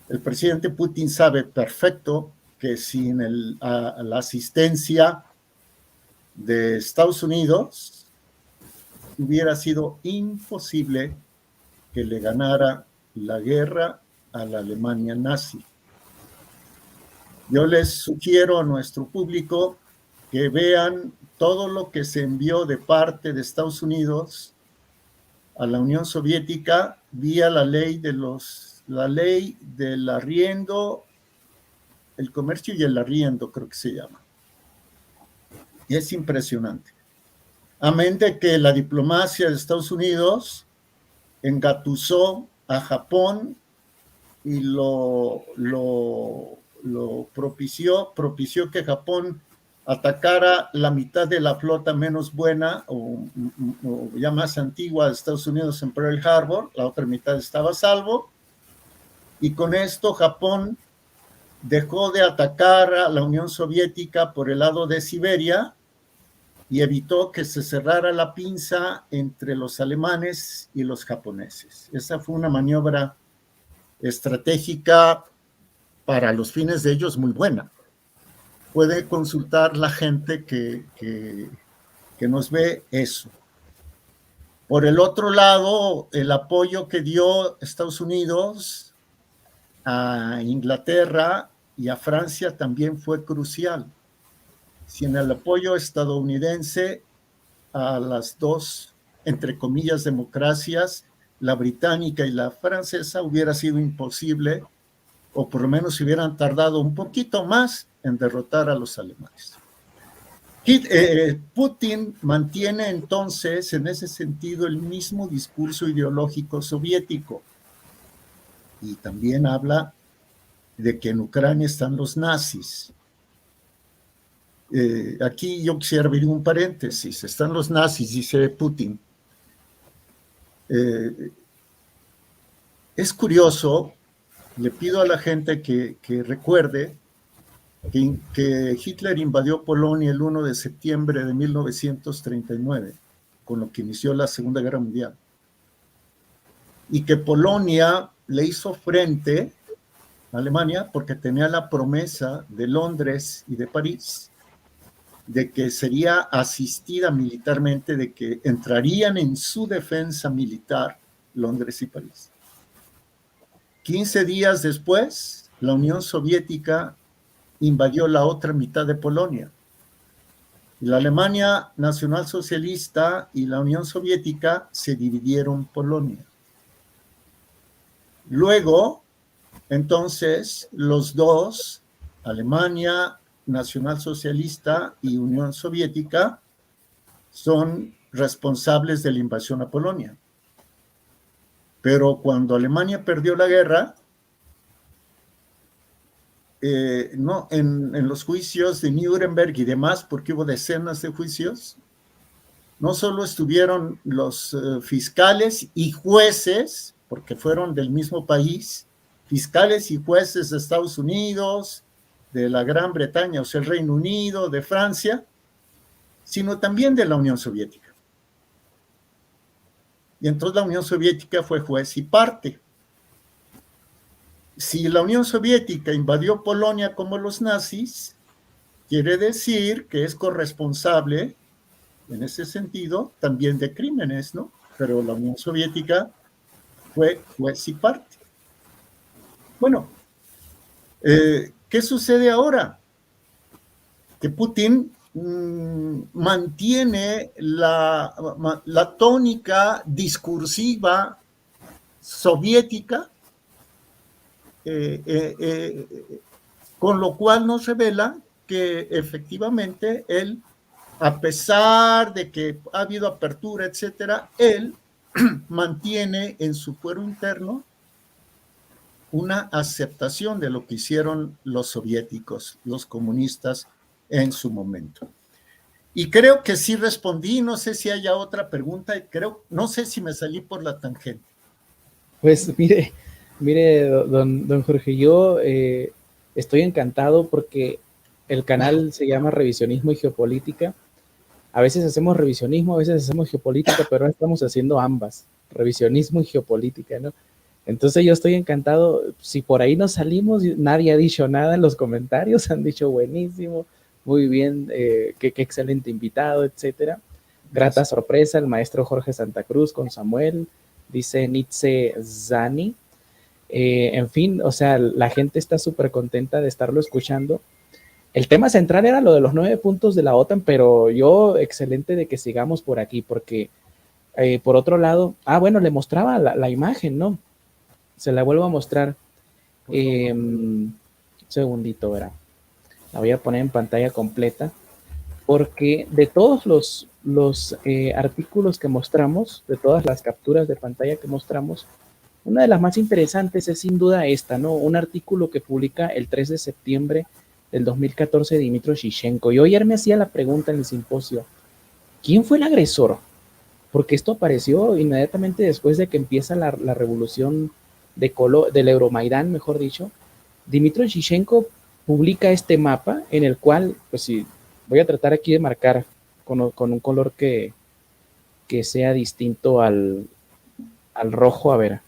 B: El presidente Putin sabe perfecto que sin la asistencia de Estados Unidos hubiera sido imposible que le ganara la guerra a la Alemania nazi. Yo les sugiero a nuestro público que vean todo lo que se envió de parte de Estados Unidos a la Unión Soviética vía la ley del arriendo, el comercio y el arriendo, creo que se llama. Y es impresionante. Amén de que la diplomacia de Estados Unidos engatusó a Japón y lo propició que Japón atacara la mitad de la flota menos buena o ya más antigua de Estados Unidos en Pearl Harbor, la otra mitad estaba a salvo, y con esto Japón dejó de atacar a la Unión Soviética por el lado de Siberia y evitó que se cerrara la pinza entre los alemanes y los japoneses. Esa fue una maniobra estratégica para los fines de ellos muy buena. Puede consultar la gente que nos ve eso. Por el otro lado, el apoyo que dio Estados Unidos a Inglaterra y a Francia también fue crucial. Sin el apoyo estadounidense a las dos, entre comillas, democracias, la británica y la francesa, hubiera sido imposible, o por lo menos se hubieran tardado un poquito más en derrotar a los alemanes. Putin mantiene entonces, en ese sentido, el mismo discurso ideológico soviético y también habla de que en Ucrania están los nazis. Aquí yo quisiera abrir un paréntesis. Están los nazis, dice Putin. Es curioso, le pido a la gente que recuerde que Hitler invadió Polonia el 1 de septiembre de 1939, con lo que inició la Segunda Guerra Mundial. Y que Polonia le hizo frente a Alemania porque tenía la promesa de Londres y de París de que sería asistida militarmente, de que entrarían en su defensa militar Londres y París. 15 días después, la Unión Soviética invadió la otra mitad de Polonia. La Alemania nacionalsocialista y la Unión Soviética se dividieron Polonia. Luego, entonces, los dos, Alemania nacionalsocialista y Unión Soviética, son responsables de la invasión a Polonia. Pero cuando Alemania perdió la guerra, no, en los juicios de Nuremberg y demás, porque hubo decenas de juicios, no solo estuvieron los fiscales y jueces, porque fueron del mismo país, fiscales y jueces de Estados Unidos, de la Gran Bretaña, o sea, el Reino Unido, de Francia, sino también de la Unión Soviética. Y entonces la Unión Soviética fue juez y parte. Si la Unión Soviética invadió Polonia como los nazis, quiere decir que es corresponsable, en ese sentido, también de crímenes, ¿no? Pero la Unión Soviética fue juez y parte. Bueno, ¿qué sucede ahora? Que Putin mantiene la tónica discursiva soviética, con lo cual nos revela que efectivamente él, a pesar de que ha habido apertura, etcétera, él mantiene en su fuero interno una aceptación de lo que hicieron los soviéticos, los comunistas en su momento. Y creo que sí respondí, no sé si haya otra pregunta, no sé si me salí por la tangente.
A: Pues mire, don Jorge, yo estoy encantado porque el canal se llama Revisionismo y Geopolítica. A veces hacemos revisionismo, a veces hacemos geopolítica, pero ahora estamos haciendo ambas, revisionismo y geopolítica, ¿no? Entonces yo estoy encantado. Si por ahí nos salimos, nadie ha dicho nada en los comentarios, han dicho buenísimo, muy bien, qué excelente invitado, etcétera. Grata sorpresa, el maestro Jorge Santa Cruz con Samuel, dice Nietzsche Zani. En fin, o sea, la gente está súper contenta de estarlo escuchando. El tema central era lo de los 9 puntos de la OTAN, pero yo excelente de que sigamos por aquí, porque por otro lado, bueno, le mostraba la imagen, ¿no? Se la vuelvo a mostrar. Un segundito, verá. La voy a poner en pantalla completa, porque de todos los artículos que mostramos, de todas las capturas de pantalla que mostramos, una de las más interesantes es sin duda esta, ¿no? Un artículo que publica el 3 de septiembre del 2014 Dmytro Shishchenko. Yo ayer me hacía la pregunta en el simposio, ¿quién fue el agresor? Porque esto apareció inmediatamente después de que empieza la revolución del Euromaidán, mejor dicho. Dmytro Shishchenko publica este mapa en el cual, pues sí, voy a tratar aquí de marcar con un color que sea distinto al rojo. A ver,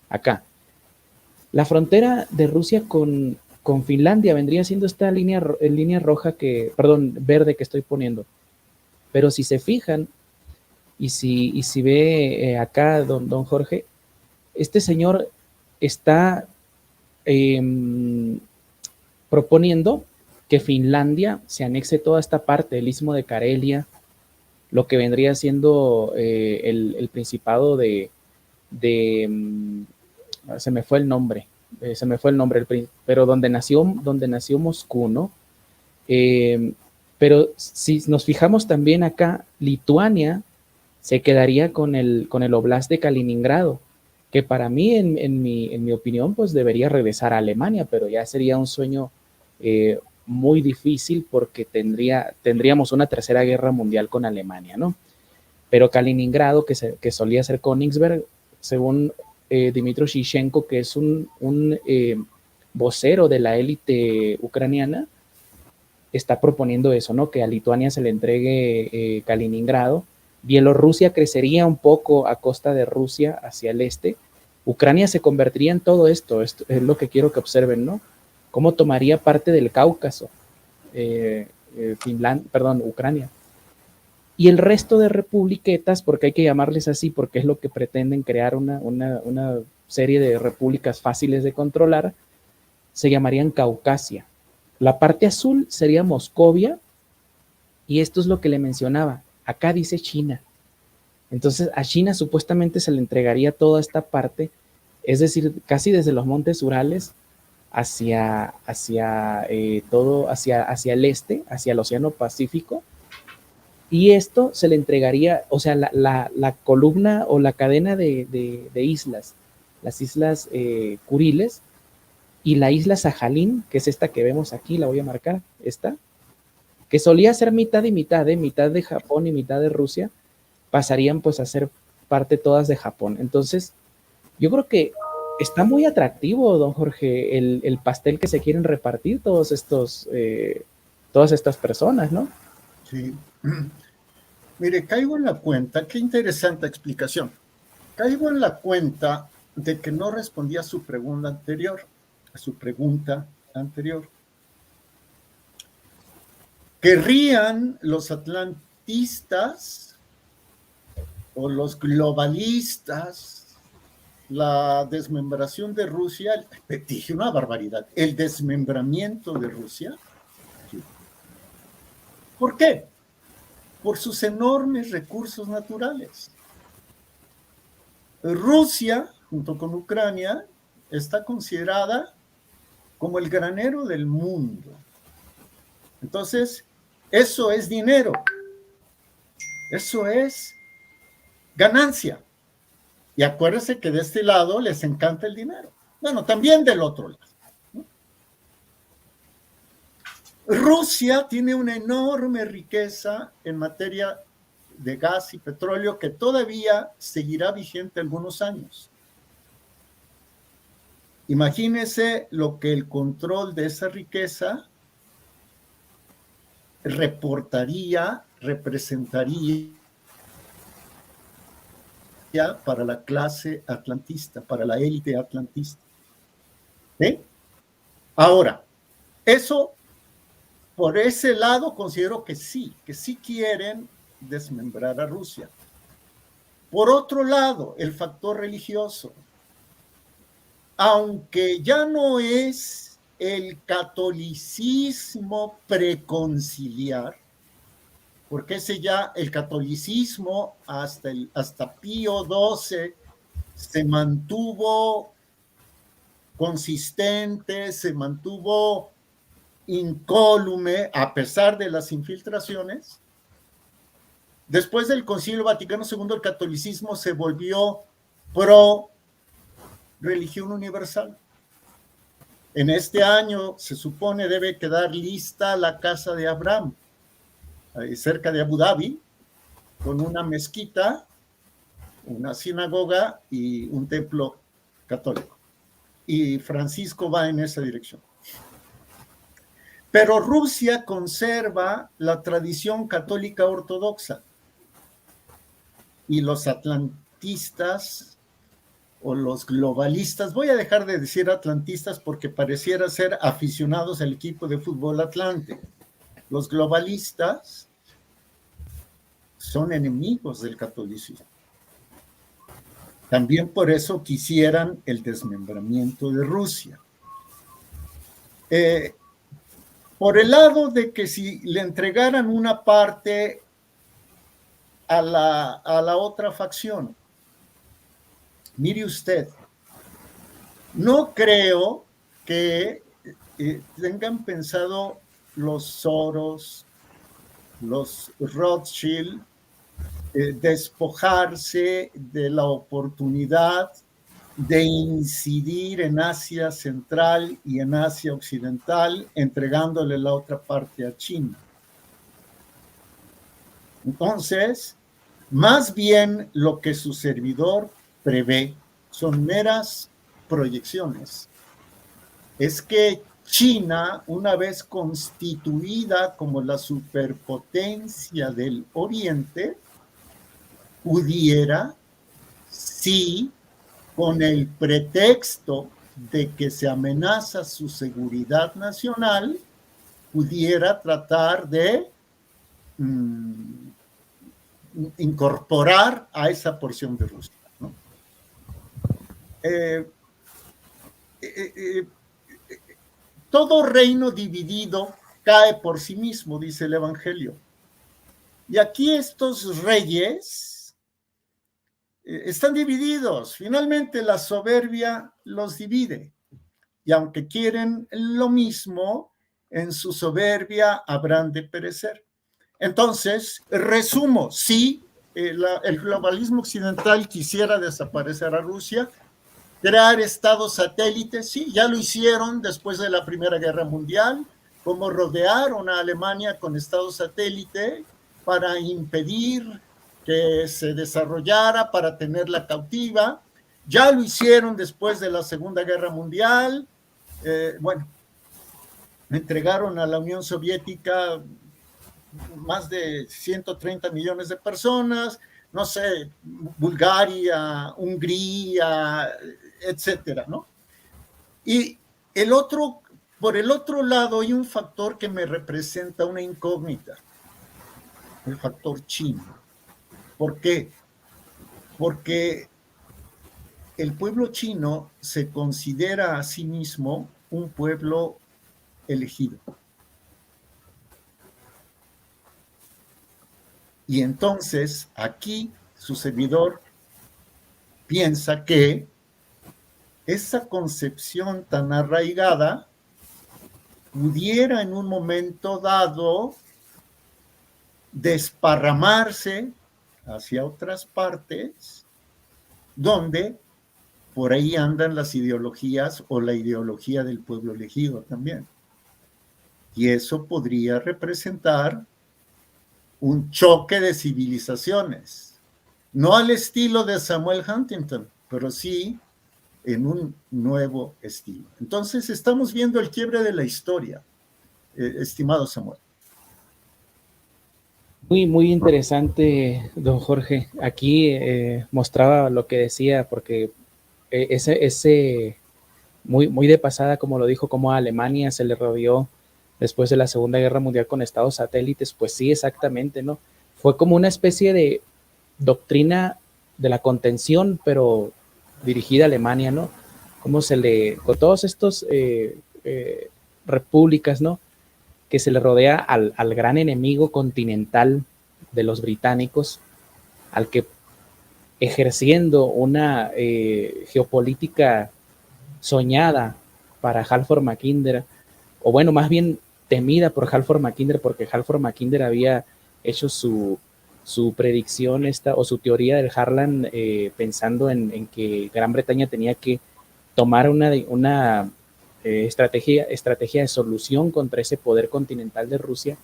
A: acá. La frontera de Rusia con Finlandia vendría siendo esta línea roja verde que estoy poniendo. Pero si se fijan, y si ve acá, don Jorge, este señor está proponiendo que Finlandia se anexe toda esta parte, el istmo de Karelia, lo que vendría siendo el principado se me fue el nombre, pero donde nació Moscú, ¿no? Pero si nos fijamos también acá, Lituania se quedaría con el Oblast de Kaliningrado, que para mí, en mi opinión, pues debería regresar a Alemania, pero ya sería un sueño muy difícil porque tendríamos una tercera guerra mundial con Alemania, ¿no? Pero Kaliningrado, que solía ser Königsberg, según Dmytro Shishchenko, que es un vocero de la élite ucraniana, está proponiendo eso, ¿no? Que a Lituania se le entregue Kaliningrado. Bielorrusia crecería un poco a costa de Rusia hacia el este. Ucrania se convertiría en todo esto. Esto es lo que quiero que observen, ¿no? Cómo tomaría parte del Cáucaso, Ucrania. Y el resto de republiquetas, porque hay que llamarles así, porque es lo que pretenden crear una serie de repúblicas fáciles de controlar, se llamarían Caucasia. La parte azul sería Moscovia, y esto es lo que le mencionaba. Acá dice China. Entonces a China supuestamente se le entregaría toda esta parte, es decir, casi desde los montes Urales hacia el este, hacia el Océano Pacífico, y esto se le entregaría, o sea, la columna o la cadena de islas las islas Kuriles y la isla Sajalín, que es esta que vemos aquí, la voy a marcar, esta, que solía ser mitad y mitad, mitad de Japón y mitad de Rusia, pasarían pues a ser parte todas de Japón. Entonces, yo creo que está muy atractivo, don Jorge, el pastel que se quieren repartir todas estas personas, ¿no?
B: Sí. Mire, caigo en la cuenta, qué interesante explicación. Caigo en la cuenta de que no respondí a su pregunta anterior. ¿Querrían los atlantistas o los globalistas la desmembración de Rusia? Dije una barbaridad. ¿El desmembramiento de Rusia? Sí. ¿Por qué? Por sus enormes recursos naturales. Rusia, junto con Ucrania, está considerada como el granero del mundo. Entonces, eso es dinero. Eso es ganancia. Y acuérdense que de este lado les encanta el dinero. Bueno, también del otro lado, ¿no? Rusia tiene una enorme riqueza en materia de gas y petróleo que todavía seguirá vigente algunos años. Imagínense lo que el control de esa riqueza representaría para la clase atlantista, para la élite atlantista. ¿Sí? Ahora, eso, por ese lado, considero que sí quieren desmembrar a Rusia. Por otro lado, el factor religioso, aunque ya no es el catolicismo preconciliar, porque ese ya, el catolicismo hasta Pío XII se mantuvo consistente, se mantuvo incólume a pesar de las infiltraciones. Después del Concilio Vaticano II, el catolicismo se volvió pro religión universal. En este año se supone debe quedar lista la casa de Abraham, cerca de Abu Dhabi, con una mezquita, una sinagoga y un templo católico. Y Francisco va en esa dirección. Pero Rusia conserva la tradición católica ortodoxa y los atlantistas o los globalistas, voy a dejar de decir atlantistas porque pareciera ser aficionados al equipo de fútbol Atlante. Los globalistas son enemigos del catolicismo. También por eso quisieran el desmembramiento de Rusia. Por el lado de que si le entregaran una parte a la otra facción, mire usted, no creo que tengan pensado los Soros, los Rothschild, despojarse de la oportunidad de incidir en Asia Central y en Asia Occidental, entregándole la otra parte a China. Entonces, más bien lo que su servidor prevé son meras proyecciones. Es que China, una vez constituida como la superpotencia del Oriente, pudiera, sí, con el pretexto de que se amenaza su seguridad nacional, pudiera tratar de incorporar a esa porción de Rusia, ¿no? Todo reino dividido cae por sí mismo, dice el Evangelio. Y aquí estos reyes están divididos. Finalmente la soberbia los divide. Y aunque quieren lo mismo, en su soberbia habrán de perecer. Entonces, resumo, sí, el globalismo occidental quisiera desaparecer a Rusia, crear estados satélites, sí, ya lo hicieron después de la Primera Guerra Mundial, como rodearon a Alemania con estados satélite para impedir que se desarrollara, para tenerla cautiva. Ya lo hicieron después de la Segunda Guerra Mundial. Bueno, entregaron a la Unión Soviética más de 130 millones de personas, no sé, Bulgaria, Hungría, etcétera, ¿no? Y por el otro lado, hay un factor que me representa una incógnita, el factor chino. ¿Por qué? Porque el pueblo chino se considera a sí mismo un pueblo elegido. Y entonces aquí su servidor piensa que esa concepción tan arraigada pudiera en un momento dado desparramarse hacia otras partes donde por ahí andan las ideologías o la ideología del pueblo elegido también. Y eso podría representar un choque de civilizaciones, no al estilo de Samuel Huntington, pero sí en un nuevo estilo. Entonces estamos viendo el quiebre de la historia, estimado Samuel.
A: Muy, muy interesante, don Jorge. Aquí mostraba lo que decía, porque ese muy, muy de pasada, como lo dijo, como a Alemania se le rodeó después de la Segunda Guerra Mundial con estados satélites, pues sí, exactamente, ¿no? Fue como una especie de doctrina de la contención, pero dirigida a Alemania, ¿no? Como se le, con todos estos repúblicas, ¿no? Que se le rodea al gran enemigo continental de los británicos, al que ejerciendo una geopolítica soñada para Halford Mackinder, o bueno, más bien temida por Halford Mackinder, porque Halford Mackinder había hecho su predicción o su teoría del Harlan pensando en que Gran Bretaña tenía que tomar una estrategia de solución contra ese poder continental de Rusia,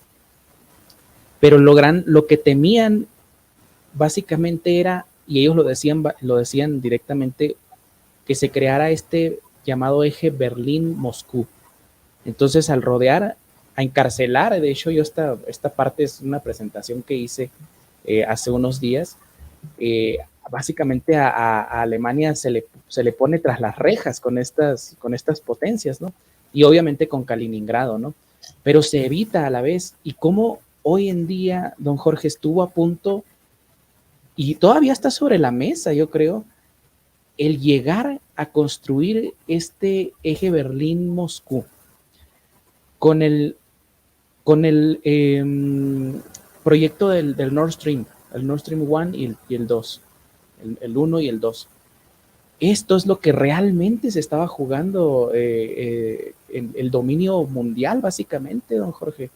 A: pero lo que temían básicamente era, y ellos lo decían directamente, que se creara este llamado eje Berlín-Moscú. Entonces, al rodear, a encarcelar, de hecho, yo esta parte es una presentación que hice hace unos días, básicamente a Alemania se le pone tras las rejas con estas potencias, ¿no? Y obviamente con Kaliningrado, ¿no? Pero se evita a la vez. Y cómo hoy en día, don Jorge, estuvo a punto, y todavía está sobre la mesa, yo creo, el llegar a construir este eje Berlín-Moscú con el proyecto del Nord Stream, el Nord Stream 1 y el 2, el 1 y el 2. Esto es lo que realmente se estaba jugando en el dominio mundial, básicamente, don Jorge.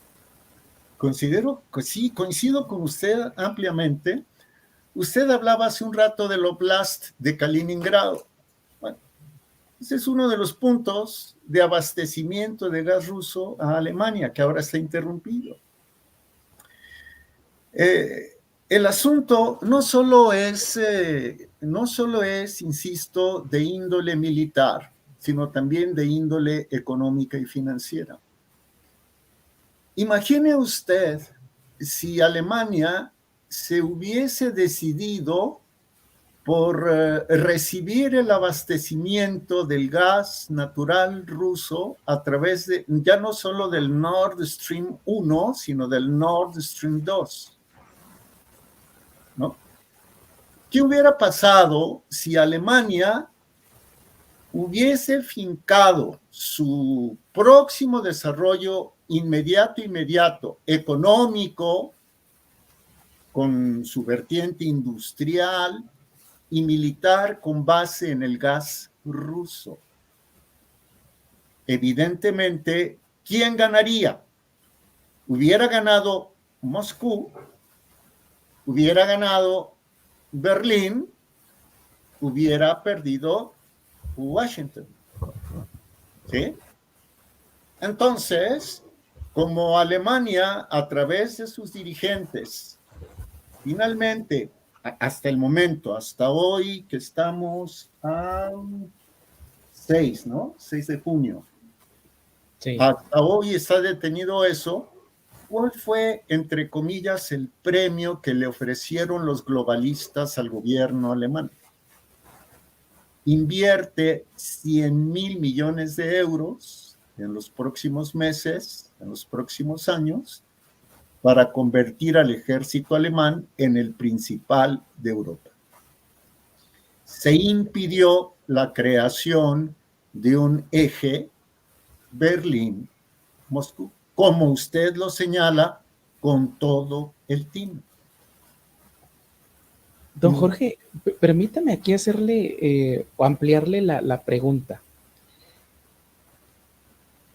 B: Considero que sí, coincido con usted ampliamente. Usted hablaba hace un rato del Oblast de Kaliningrado. Bueno, ese es uno de los puntos de abastecimiento de gas ruso a Alemania, que ahora está interrumpido. El asunto no solo es, insisto, de índole militar, sino también de índole económica y financiera. Imagine usted si Alemania se hubiese decidido por recibir el abastecimiento del gas natural ruso a través de, ya no solo del Nord Stream 1, sino del Nord Stream 2. ¿No? ¿Qué hubiera pasado si Alemania hubiese fincado su próximo desarrollo inmediato, económico, con su vertiente industrial y militar con base en el gas ruso? Evidentemente, ¿quién ganaría? Hubiera ganado Moscú, hubiera ganado Berlín, hubiera perdido Washington. ¿Sí? Entonces, como Alemania, a través de sus dirigentes, finalmente, hasta el momento, hasta hoy que estamos a 6, ¿no? 6 de junio.
A: Sí.
B: Hasta hoy está detenido eso. ¿Cuál fue, entre comillas, el premio que le ofrecieron los globalistas al gobierno alemán? Invierte 100,000 millones de euros en los próximos meses, en los próximos años, para convertir al ejército alemán en el principal de Europa. Se impidió la creación de un eje Berlín-Moscú, como usted lo señala, con todo el tino.
A: Don Jorge, permítame aquí hacerle o ampliarle la pregunta.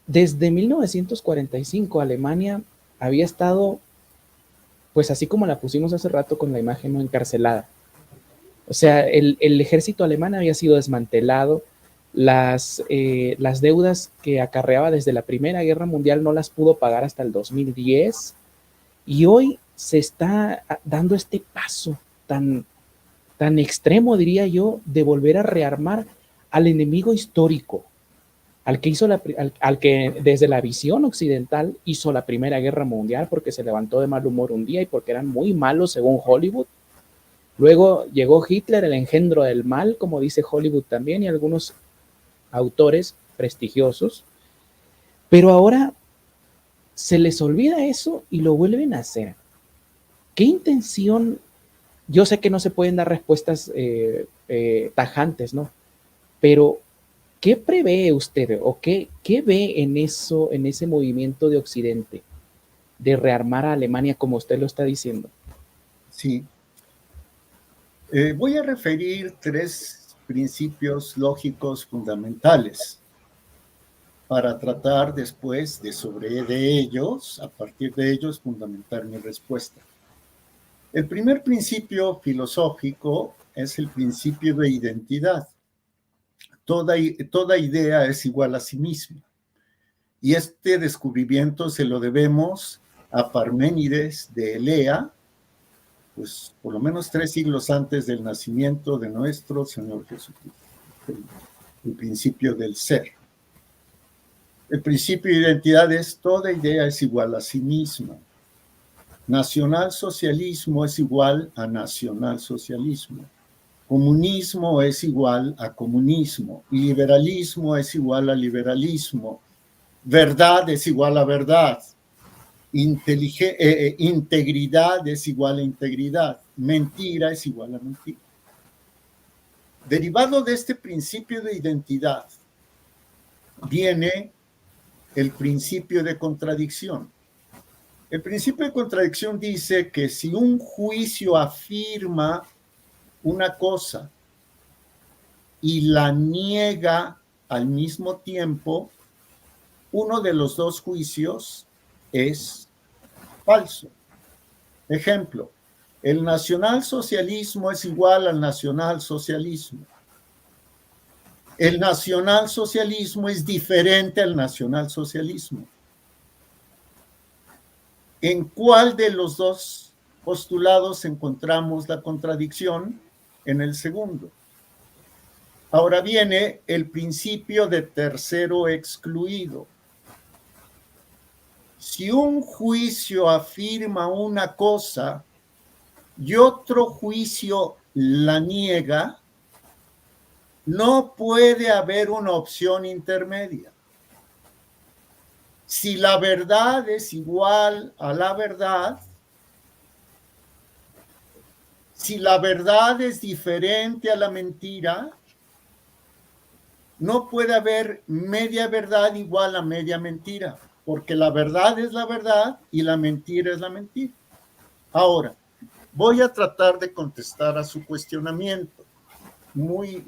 A: Desde 1945 Alemania había estado, pues así como la pusimos hace rato con la imagen, ¿no?, encarcelada. O sea, el ejército alemán había sido desmantelado, las deudas que acarreaba desde la Primera Guerra Mundial no las pudo pagar hasta el 2010, y hoy se está dando este paso tan extremo, diría yo, de volver a rearmar al enemigo histórico, al que hizo al que desde la visión occidental hizo la Primera Guerra Mundial porque se levantó de mal humor un día y porque eran muy malos según Hollywood. Luego llegó Hitler, el engendro del mal, como dice Hollywood también, y algunos autores prestigiosos, pero ahora se les olvida eso y lo vuelven a hacer. ¿Qué intención? Yo sé que no se pueden dar respuestas tajantes, ¿no? Pero, ¿qué prevé usted o qué ve en eso, en ese movimiento de Occidente, de rearmar a Alemania como usted lo está diciendo?
B: Sí. Voy a referir 3 principios lógicos fundamentales para tratar después de ellos, a partir de ellos, fundamentar mi respuesta. El primer principio filosófico es el principio de identidad. Toda idea es igual a sí misma. Y este descubrimiento se lo debemos a Parménides de Elea, pues por lo menos 3 siglos antes del nacimiento de nuestro Señor Jesucristo. El principio del ser. El principio de identidad es: toda idea es igual a sí misma. Nacionalsocialismo es igual a nacionalsocialismo. Comunismo es igual a comunismo. Liberalismo es igual a liberalismo. Verdad es igual a verdad. Integridad es igual a integridad. Mentira es igual a mentira. Derivado de este principio de identidad viene el principio de contradicción. El principio de contradicción dice que si un juicio afirma una cosa y la niega al mismo tiempo, uno de los 2 juicios es falso. Ejemplo, el nacionalsocialismo es igual al nacionalsocialismo. El nacionalsocialismo es diferente al nacionalsocialismo. ¿En cuál de los 2 postulados encontramos la contradicción? En el segundo. Ahora viene el principio de tercero excluido. Si un juicio afirma una cosa y otro juicio la niega, no puede haber una opción intermedia. Si la verdad es igual a la verdad, si la verdad es diferente a la mentira, no puede haber media verdad igual a media mentira, porque la verdad es la verdad y la mentira es la mentira. Ahora, voy a tratar de contestar a su cuestionamiento. Muy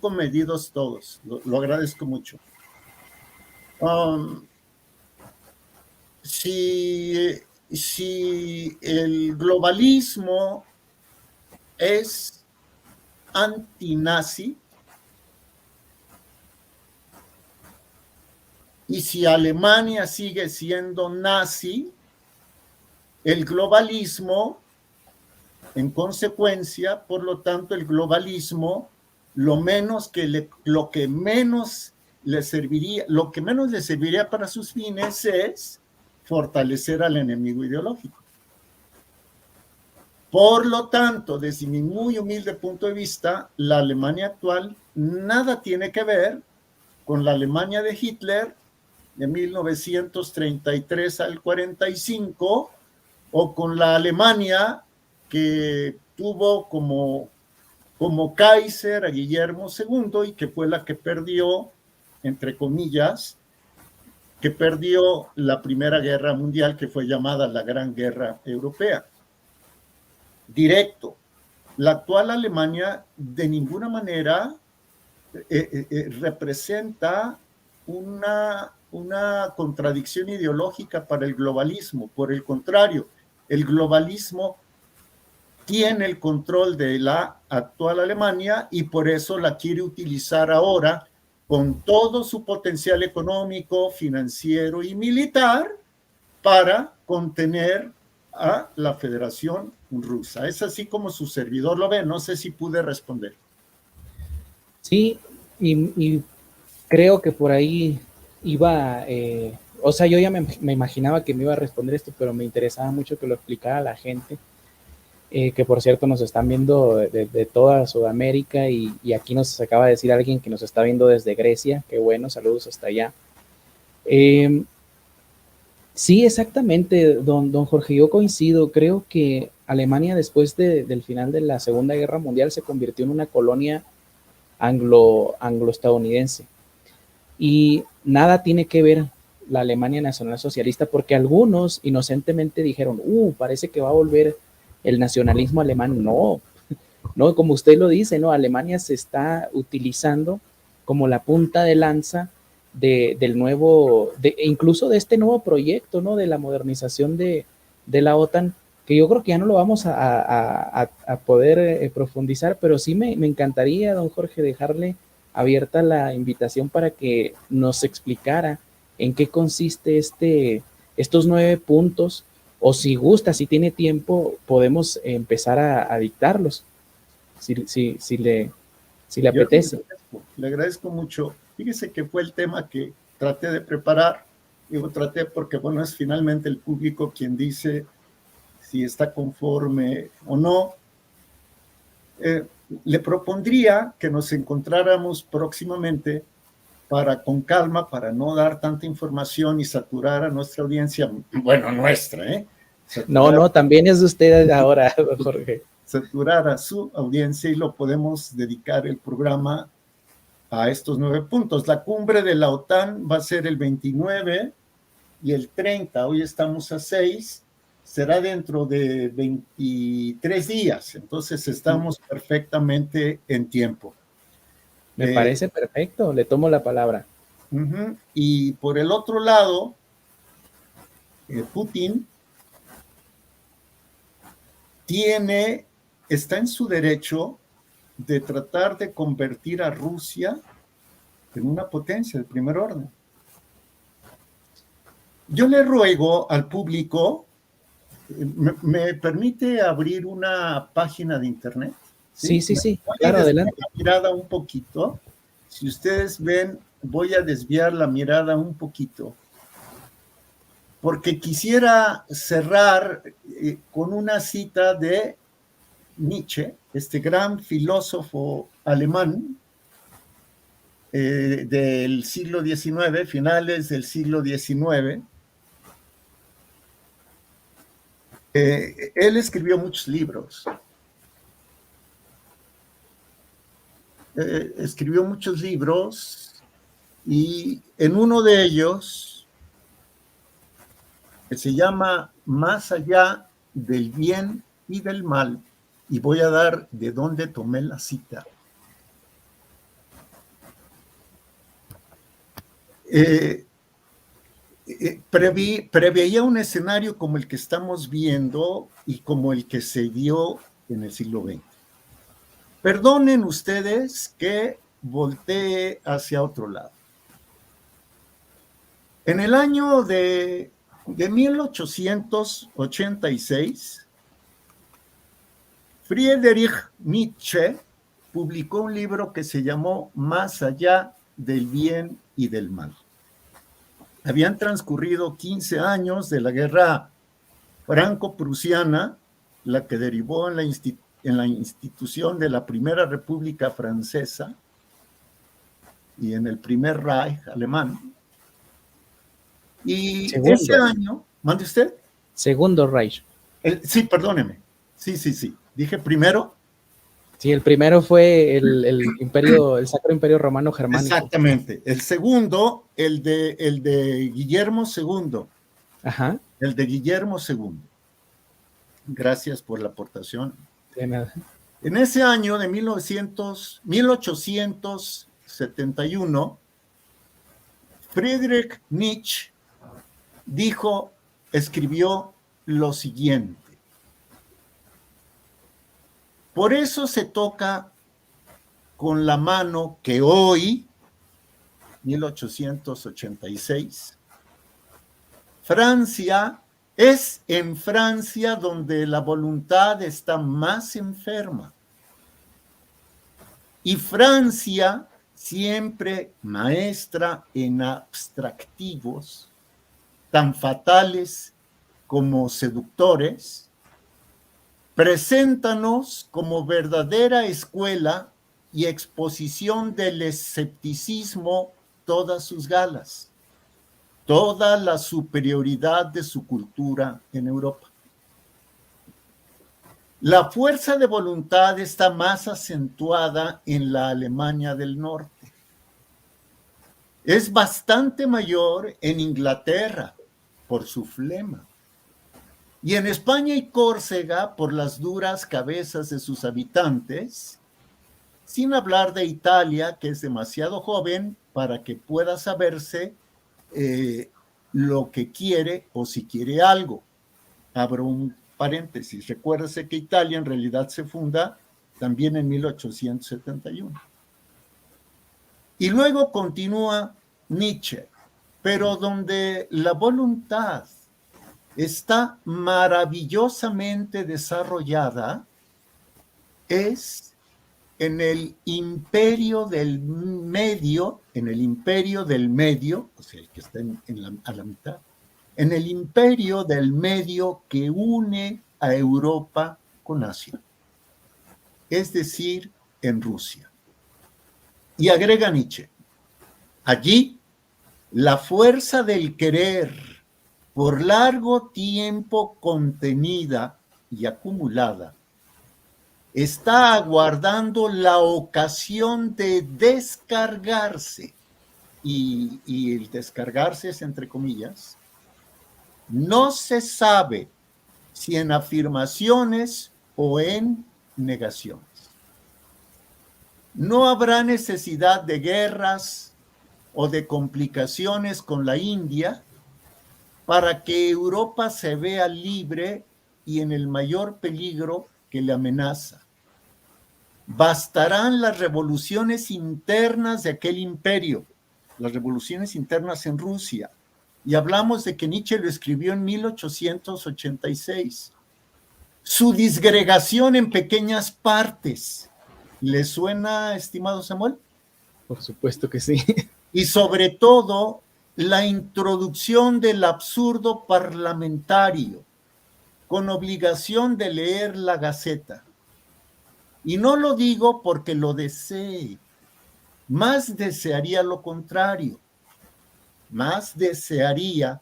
B: comedidos todos. Lo agradezco mucho. Si el globalismo es antinazi, y si Alemania sigue siendo nazi, el globalismo, en consecuencia, por lo tanto, el globalismo, lo que menos le serviría para sus fines es fortalecer al enemigo ideológico. Por lo tanto, desde mi muy humilde punto de vista, la Alemania actual nada tiene que ver con la Alemania de Hitler de 1933 al 45 o con la Alemania que tuvo como Kaiser a Guillermo II y que fue la que perdió, entre comillas, que perdió la Primera Guerra Mundial, que fue llamada la Gran Guerra Europea. Directo. La actual Alemania de ninguna manera representa una contradicción ideológica para el globalismo. Por el contrario, el globalismo tiene el control de la actual Alemania y por eso la quiere utilizar ahora con todo su potencial económico, financiero y militar para contener a la Federación Rusa. Es así como su servidor lo ve. No sé si pude responder.
A: Sí, y creo que por ahí iba, o sea, yo ya me imaginaba que me iba a responder esto, pero me interesaba mucho que lo explicara a la gente, que por cierto nos están viendo de toda Sudamérica y aquí nos acaba de decir alguien que nos está viendo desde Grecia, qué bueno, saludos hasta allá. Sí, exactamente, don Jorge, yo coincido, creo que Alemania después del final de la Segunda Guerra Mundial se convirtió en una colonia anglo-estadounidense. Y nada tiene que ver la Alemania nacionalsocialista, porque algunos inocentemente dijeron, parece que va a volver el nacionalismo alemán. No, no, como usted lo dice, no, Alemania se está utilizando como la punta de lanza del nuevo, incluso de este nuevo proyecto, ¿no? De la modernización de la OTAN, que yo creo que ya no lo vamos a poder profundizar, pero sí me encantaría, don Jorge, dejarle abierta la invitación para que nos explicara en qué consiste estos 9 puntos, o si gusta, si tiene tiempo, podemos empezar a dictarlos, si le apetece.
B: Le agradezco mucho. Fíjese que fue el tema que traté de preparar. Digo, traté porque, bueno, es finalmente el público quien dice si está conforme o no. Le propondría que nos encontráramos próximamente con calma, para no dar tanta información y saturar a nuestra audiencia, bueno, nuestra, ¿eh?
A: No, también es de usted ahora, Jorge.
B: Saturar a su audiencia y lo podemos dedicar el programa a estos 9 puntos. La cumbre de la OTAN va a ser el 29 y el 30, hoy estamos a 6, será dentro de 23 días, entonces estamos perfectamente en tiempo.
A: Me parece perfecto, le tomo la palabra.
B: Y por el otro lado, Putin está en su derecho de tratar de convertir a Rusia en una potencia de primer orden. Yo le ruego al público, ¿me permite abrir una página de internet?
A: Sí, claro, adelante.
B: La mirada un poquito. Si ustedes ven, voy a desviar la mirada un poquito, porque quisiera cerrar con una cita de Nietzsche, este gran filósofo alemán del siglo XIX, finales del siglo XIX. Él escribió muchos libros. Y en uno de ellos, que se llama Más allá del bien y del mal, y voy a dar de dónde tomé la cita. Preveía un escenario como el que estamos viendo y como el que se dio en el siglo XX. Perdonen ustedes que voltee hacia otro lado. En el año de 1886, Friedrich Nietzsche publicó un libro que se llamó Más allá del bien y del mal. Habían transcurrido 15 años de la guerra franco-prusiana, la que derivó en la institución de la Primera República Francesa y en el Primer Reich alemán. Y ese año, ¿mande usted?
A: Segundo Reich.
B: Sí, perdóneme. Sí. Dije primero.
A: Sí, el primero fue el imperio, el Sacro Imperio Romano Germánico.
B: Exactamente. El segundo, el de Guillermo II.
A: Ajá.
B: El de Guillermo II. Gracias por la aportación.
A: De nada.
B: En ese año de 1871, Friedrich Nietzsche escribió lo siguiente: por eso se toca con la mano que hoy, 1886, es en Francia donde la voluntad está más enferma. Y Francia, siempre maestra en abstractivos, tan fatales como seductores, preséntanos como verdadera escuela y exposición del escepticismo todas sus galas, toda la superioridad de su cultura en Europa. La fuerza de voluntad está más acentuada en la Alemania del Norte. Es bastante mayor en Inglaterra por su flema. Y en España y Córcega por las duras cabezas de sus habitantes, sin hablar de Italia, que es demasiado joven para que pueda saberse lo que quiere o si quiere algo. Abro un paréntesis. Recuérdese que Italia en realidad se funda también en 1871. Y luego continúa Nietzsche, pero donde la voluntad está maravillosamente desarrollada es en el imperio del medio, o sea, el que está a la mitad, en el imperio del medio que une a Europa con Asia, es decir, en Rusia. Y agrega Nietzsche, allí la fuerza del querer, por largo tiempo contenida y acumulada, está aguardando la ocasión de descargarse, y el descargarse es entre comillas. No se sabe si en afirmaciones o en negaciones. No habrá necesidad de guerras o de complicaciones con la India para que Europa se vea libre y en el mayor peligro que le amenaza. Bastarán las revoluciones internas de aquel imperio, las revoluciones internas en Rusia. Y hablamos de que Nietzsche lo escribió en 1886. Su disgregación en pequeñas partes. ¿Le suena, estimado Samuel?
A: Por supuesto que sí.
B: Y sobre todo, la introducción del absurdo parlamentario, con obligación de leer la Gaceta. Y no lo digo porque lo desee, más desearía lo contrario. Más desearía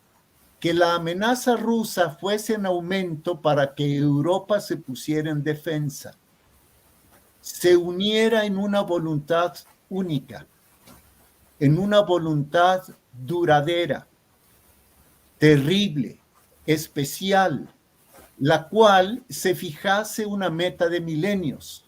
B: que la amenaza rusa fuese en aumento para que Europa se pusiera en defensa, se uniera en una voluntad única, en una voluntad duradera, terrible, especial, la cual se fijase una meta de milenios,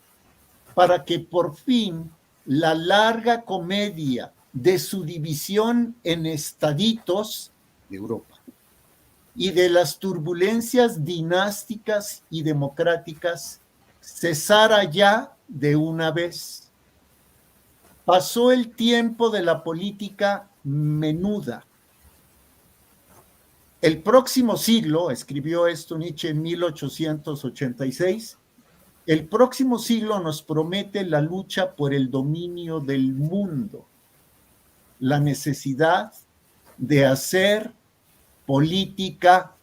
B: para que por fin la larga comedia de su división en estaditos de Europa y de las turbulencias dinásticas y democráticas cesara ya de una vez. Pasó el tiempo de la política menuda. El próximo siglo, escribió esto Nietzsche en 1886, el próximo siglo nos promete la lucha por el dominio del mundo, la necesidad de hacer política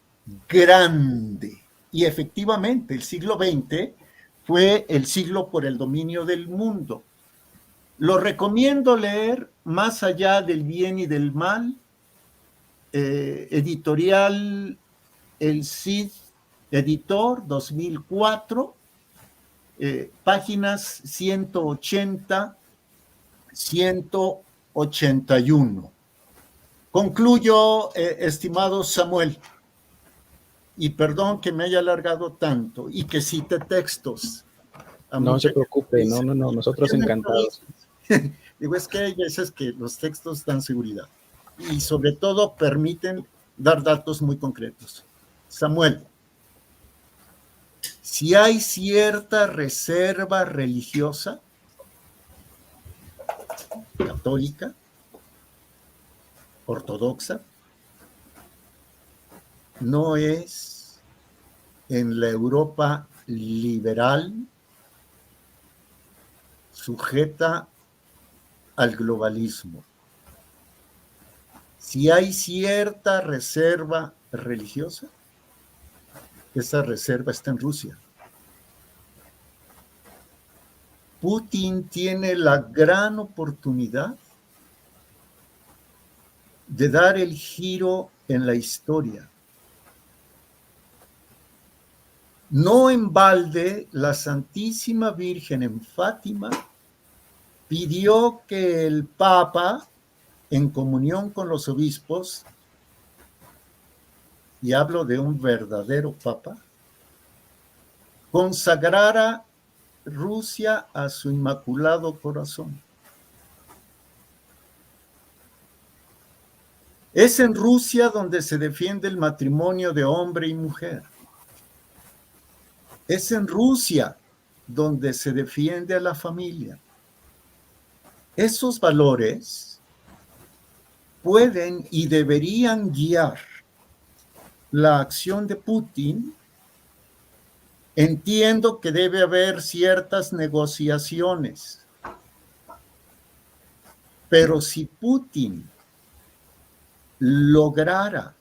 B: grande. Y efectivamente, el siglo XX fue el siglo por el dominio del mundo. Lo recomiendo leer Más allá del bien y del mal, editorial El Cid, editor, 2004, páginas 180, 181. Concluyo, estimado Samuel, y perdón que me haya alargado tanto y que cite textos.
A: No se preocupe, no, nosotros encantados.
B: Digo, es que hay veces que los textos dan seguridad y sobre todo permiten dar datos muy concretos. Samuel, si hay cierta reserva religiosa, católica, ortodoxa, no es en la Europa liberal sujeta al globalismo. Si hay cierta reserva religiosa, esa reserva está en Rusia. Putin tiene la gran oportunidad de dar el giro en la historia. No en balde, la Santísima Virgen en Fátima pidió que el Papa, en comunión con los obispos, y hablo de un verdadero Papa, consagrara Rusia a su Inmaculado Corazón. Es en Rusia donde se defiende el matrimonio de hombre y mujer. Es en Rusia donde se defiende a la familia. Esos valores pueden y deberían guiar la acción de Putin. Entiendo que debe haber ciertas negociaciones, pero si Putin lograra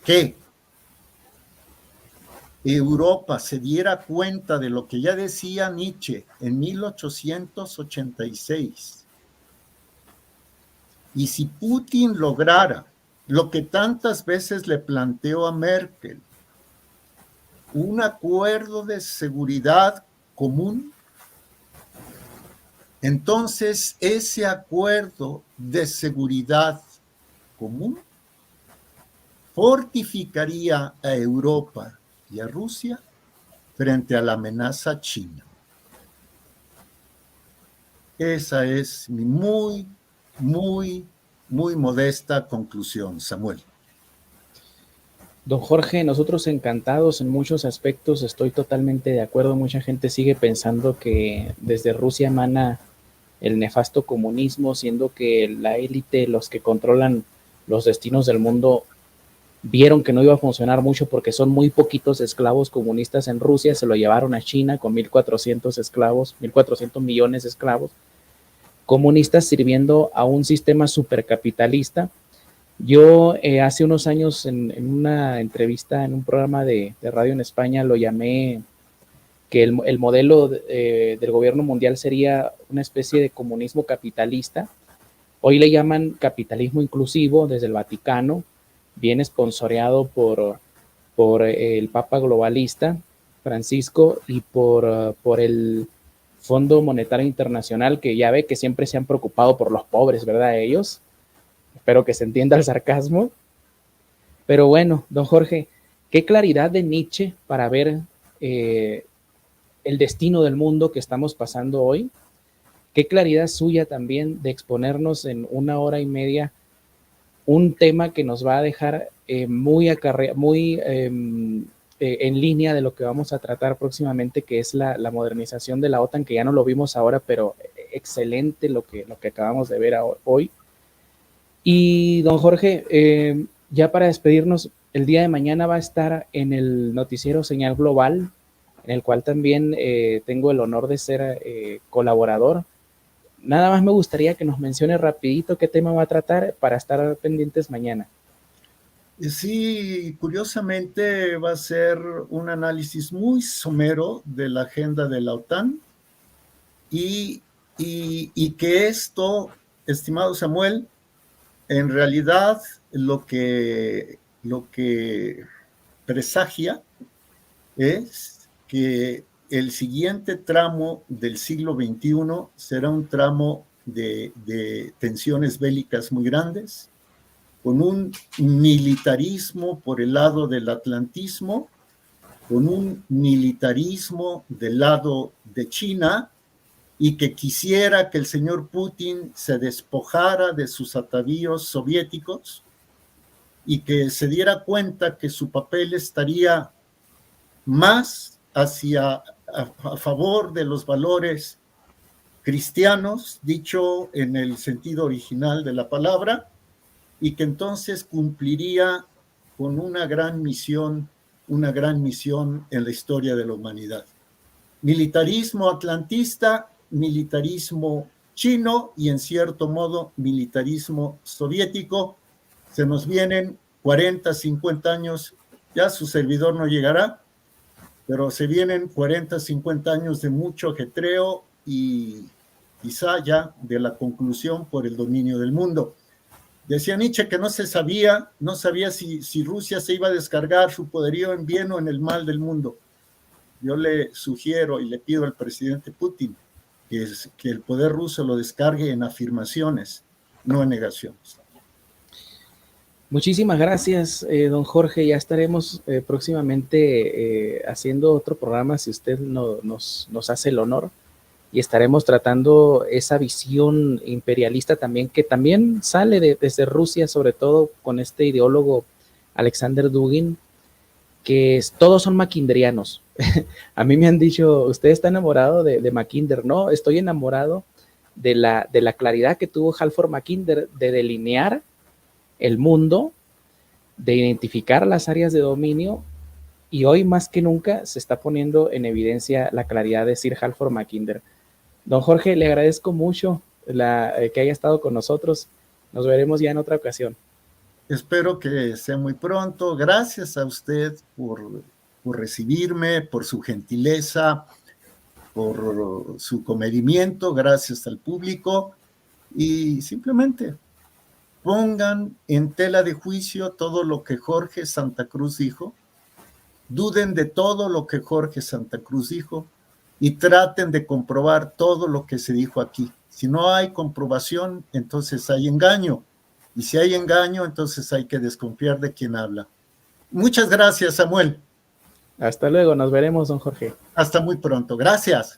B: que Europa se diera cuenta de lo que ya decía Nietzsche en 1886, y si Putin lograra lo que tantas veces le planteó a Merkel, un acuerdo de seguridad común, entonces ese acuerdo de seguridad común fortificaría a Europa y a Rusia frente a la amenaza china. Esa es mi muy modesta conclusión, Samuel.
A: Don Jorge, nosotros encantados en muchos aspectos, estoy totalmente de acuerdo. Mucha gente sigue pensando que desde Rusia emana el nefasto comunismo, siendo que la élite, los que controlan los destinos del mundo, vieron que no iba a funcionar mucho porque son muy poquitos esclavos comunistas en Rusia, se lo llevaron a China con 1.400 esclavos, 1.400 millones de esclavos comunistas sirviendo a un sistema supercapitalista. Yo hace unos años en una entrevista en un programa de radio en España lo llamé que el modelo del gobierno mundial sería una especie de comunismo capitalista. Hoy le llaman capitalismo inclusivo desde el Vaticano, bien esponsoreado por el Papa globalista Francisco y por el Fondo Monetario Internacional, que ya ve que siempre se han preocupado por los pobres, ¿verdad? Ellos. Espero que se entienda el sarcasmo. Pero bueno, don Jorge, qué claridad de Nietzsche para ver el destino del mundo que estamos pasando hoy. Qué claridad suya también de exponernos en 1 hora y media un tema que nos va a dejar muy en línea de lo que vamos a tratar próximamente, que es la modernización de la OTAN, que ya no lo vimos ahora, pero excelente lo que acabamos de ver hoy. Y don Jorge, ya para despedirnos, el día de mañana va a estar en el noticiero Señal Global, en el cual también tengo el honor de ser colaborador. Nada más me gustaría que nos mencione rapidito qué tema va a tratar para estar pendientes mañana.
B: Sí, curiosamente va a ser un análisis muy somero de la agenda de la OTAN y que esto, estimado Samuel, en realidad lo que presagia es que el siguiente tramo del siglo XXI será un tramo de tensiones bélicas muy grandes, con un militarismo por el lado del atlantismo, con un militarismo del lado de China, y que quisiera que el señor Putin se despojara de sus atavíos soviéticos y que se diera cuenta que su papel estaría más a favor de los valores cristianos, dicho en el sentido original de la palabra, y que entonces cumpliría con una gran misión en la historia de la humanidad. Militarismo atlantista, militarismo chino y en cierto modo militarismo soviético. Se nos vienen 40, 50 años, ya su servidor no llegará, pero se vienen 40, 50 años de mucho ajetreo y quizá ya de la conclusión por el dominio del mundo. Decía Nietzsche que no sabía si Rusia se iba a descargar su poderío en bien o en el mal del mundo. Yo le sugiero y le pido al presidente Putin que el poder ruso lo descargue en afirmaciones, no en negaciones.
A: Muchísimas gracias, don Jorge. Ya estaremos próximamente haciendo otro programa, si usted nos hace el honor, y estaremos tratando esa visión imperialista también, que también sale desde Rusia, sobre todo con este ideólogo Alexander Dugin, que todos son maquinderianos. A mí me han dicho, ¿usted está enamorado de Mackinder? No, estoy enamorado de la claridad que tuvo Halford Mackinder de delinear el mundo, de identificar las áreas de dominio, y hoy más que nunca se está poniendo en evidencia la claridad de Sir Halford Mackinder. Don Jorge, le agradezco mucho que haya estado con nosotros. Nos veremos ya en otra ocasión.
B: Espero que sea muy pronto. Gracias a usted por recibirme, por su gentileza, por su comedimiento. Gracias al público. Y simplemente pongan en tela de juicio todo lo que Jorge Santa Cruz dijo. Duden de todo lo que Jorge Santa Cruz dijo y traten de comprobar todo lo que se dijo aquí. Si no hay comprobación, entonces hay engaño. Y si hay engaño, entonces hay que desconfiar de quien habla. Muchas gracias, Samuel.
A: Hasta luego, nos veremos, don Jorge.
B: Hasta muy pronto. Gracias.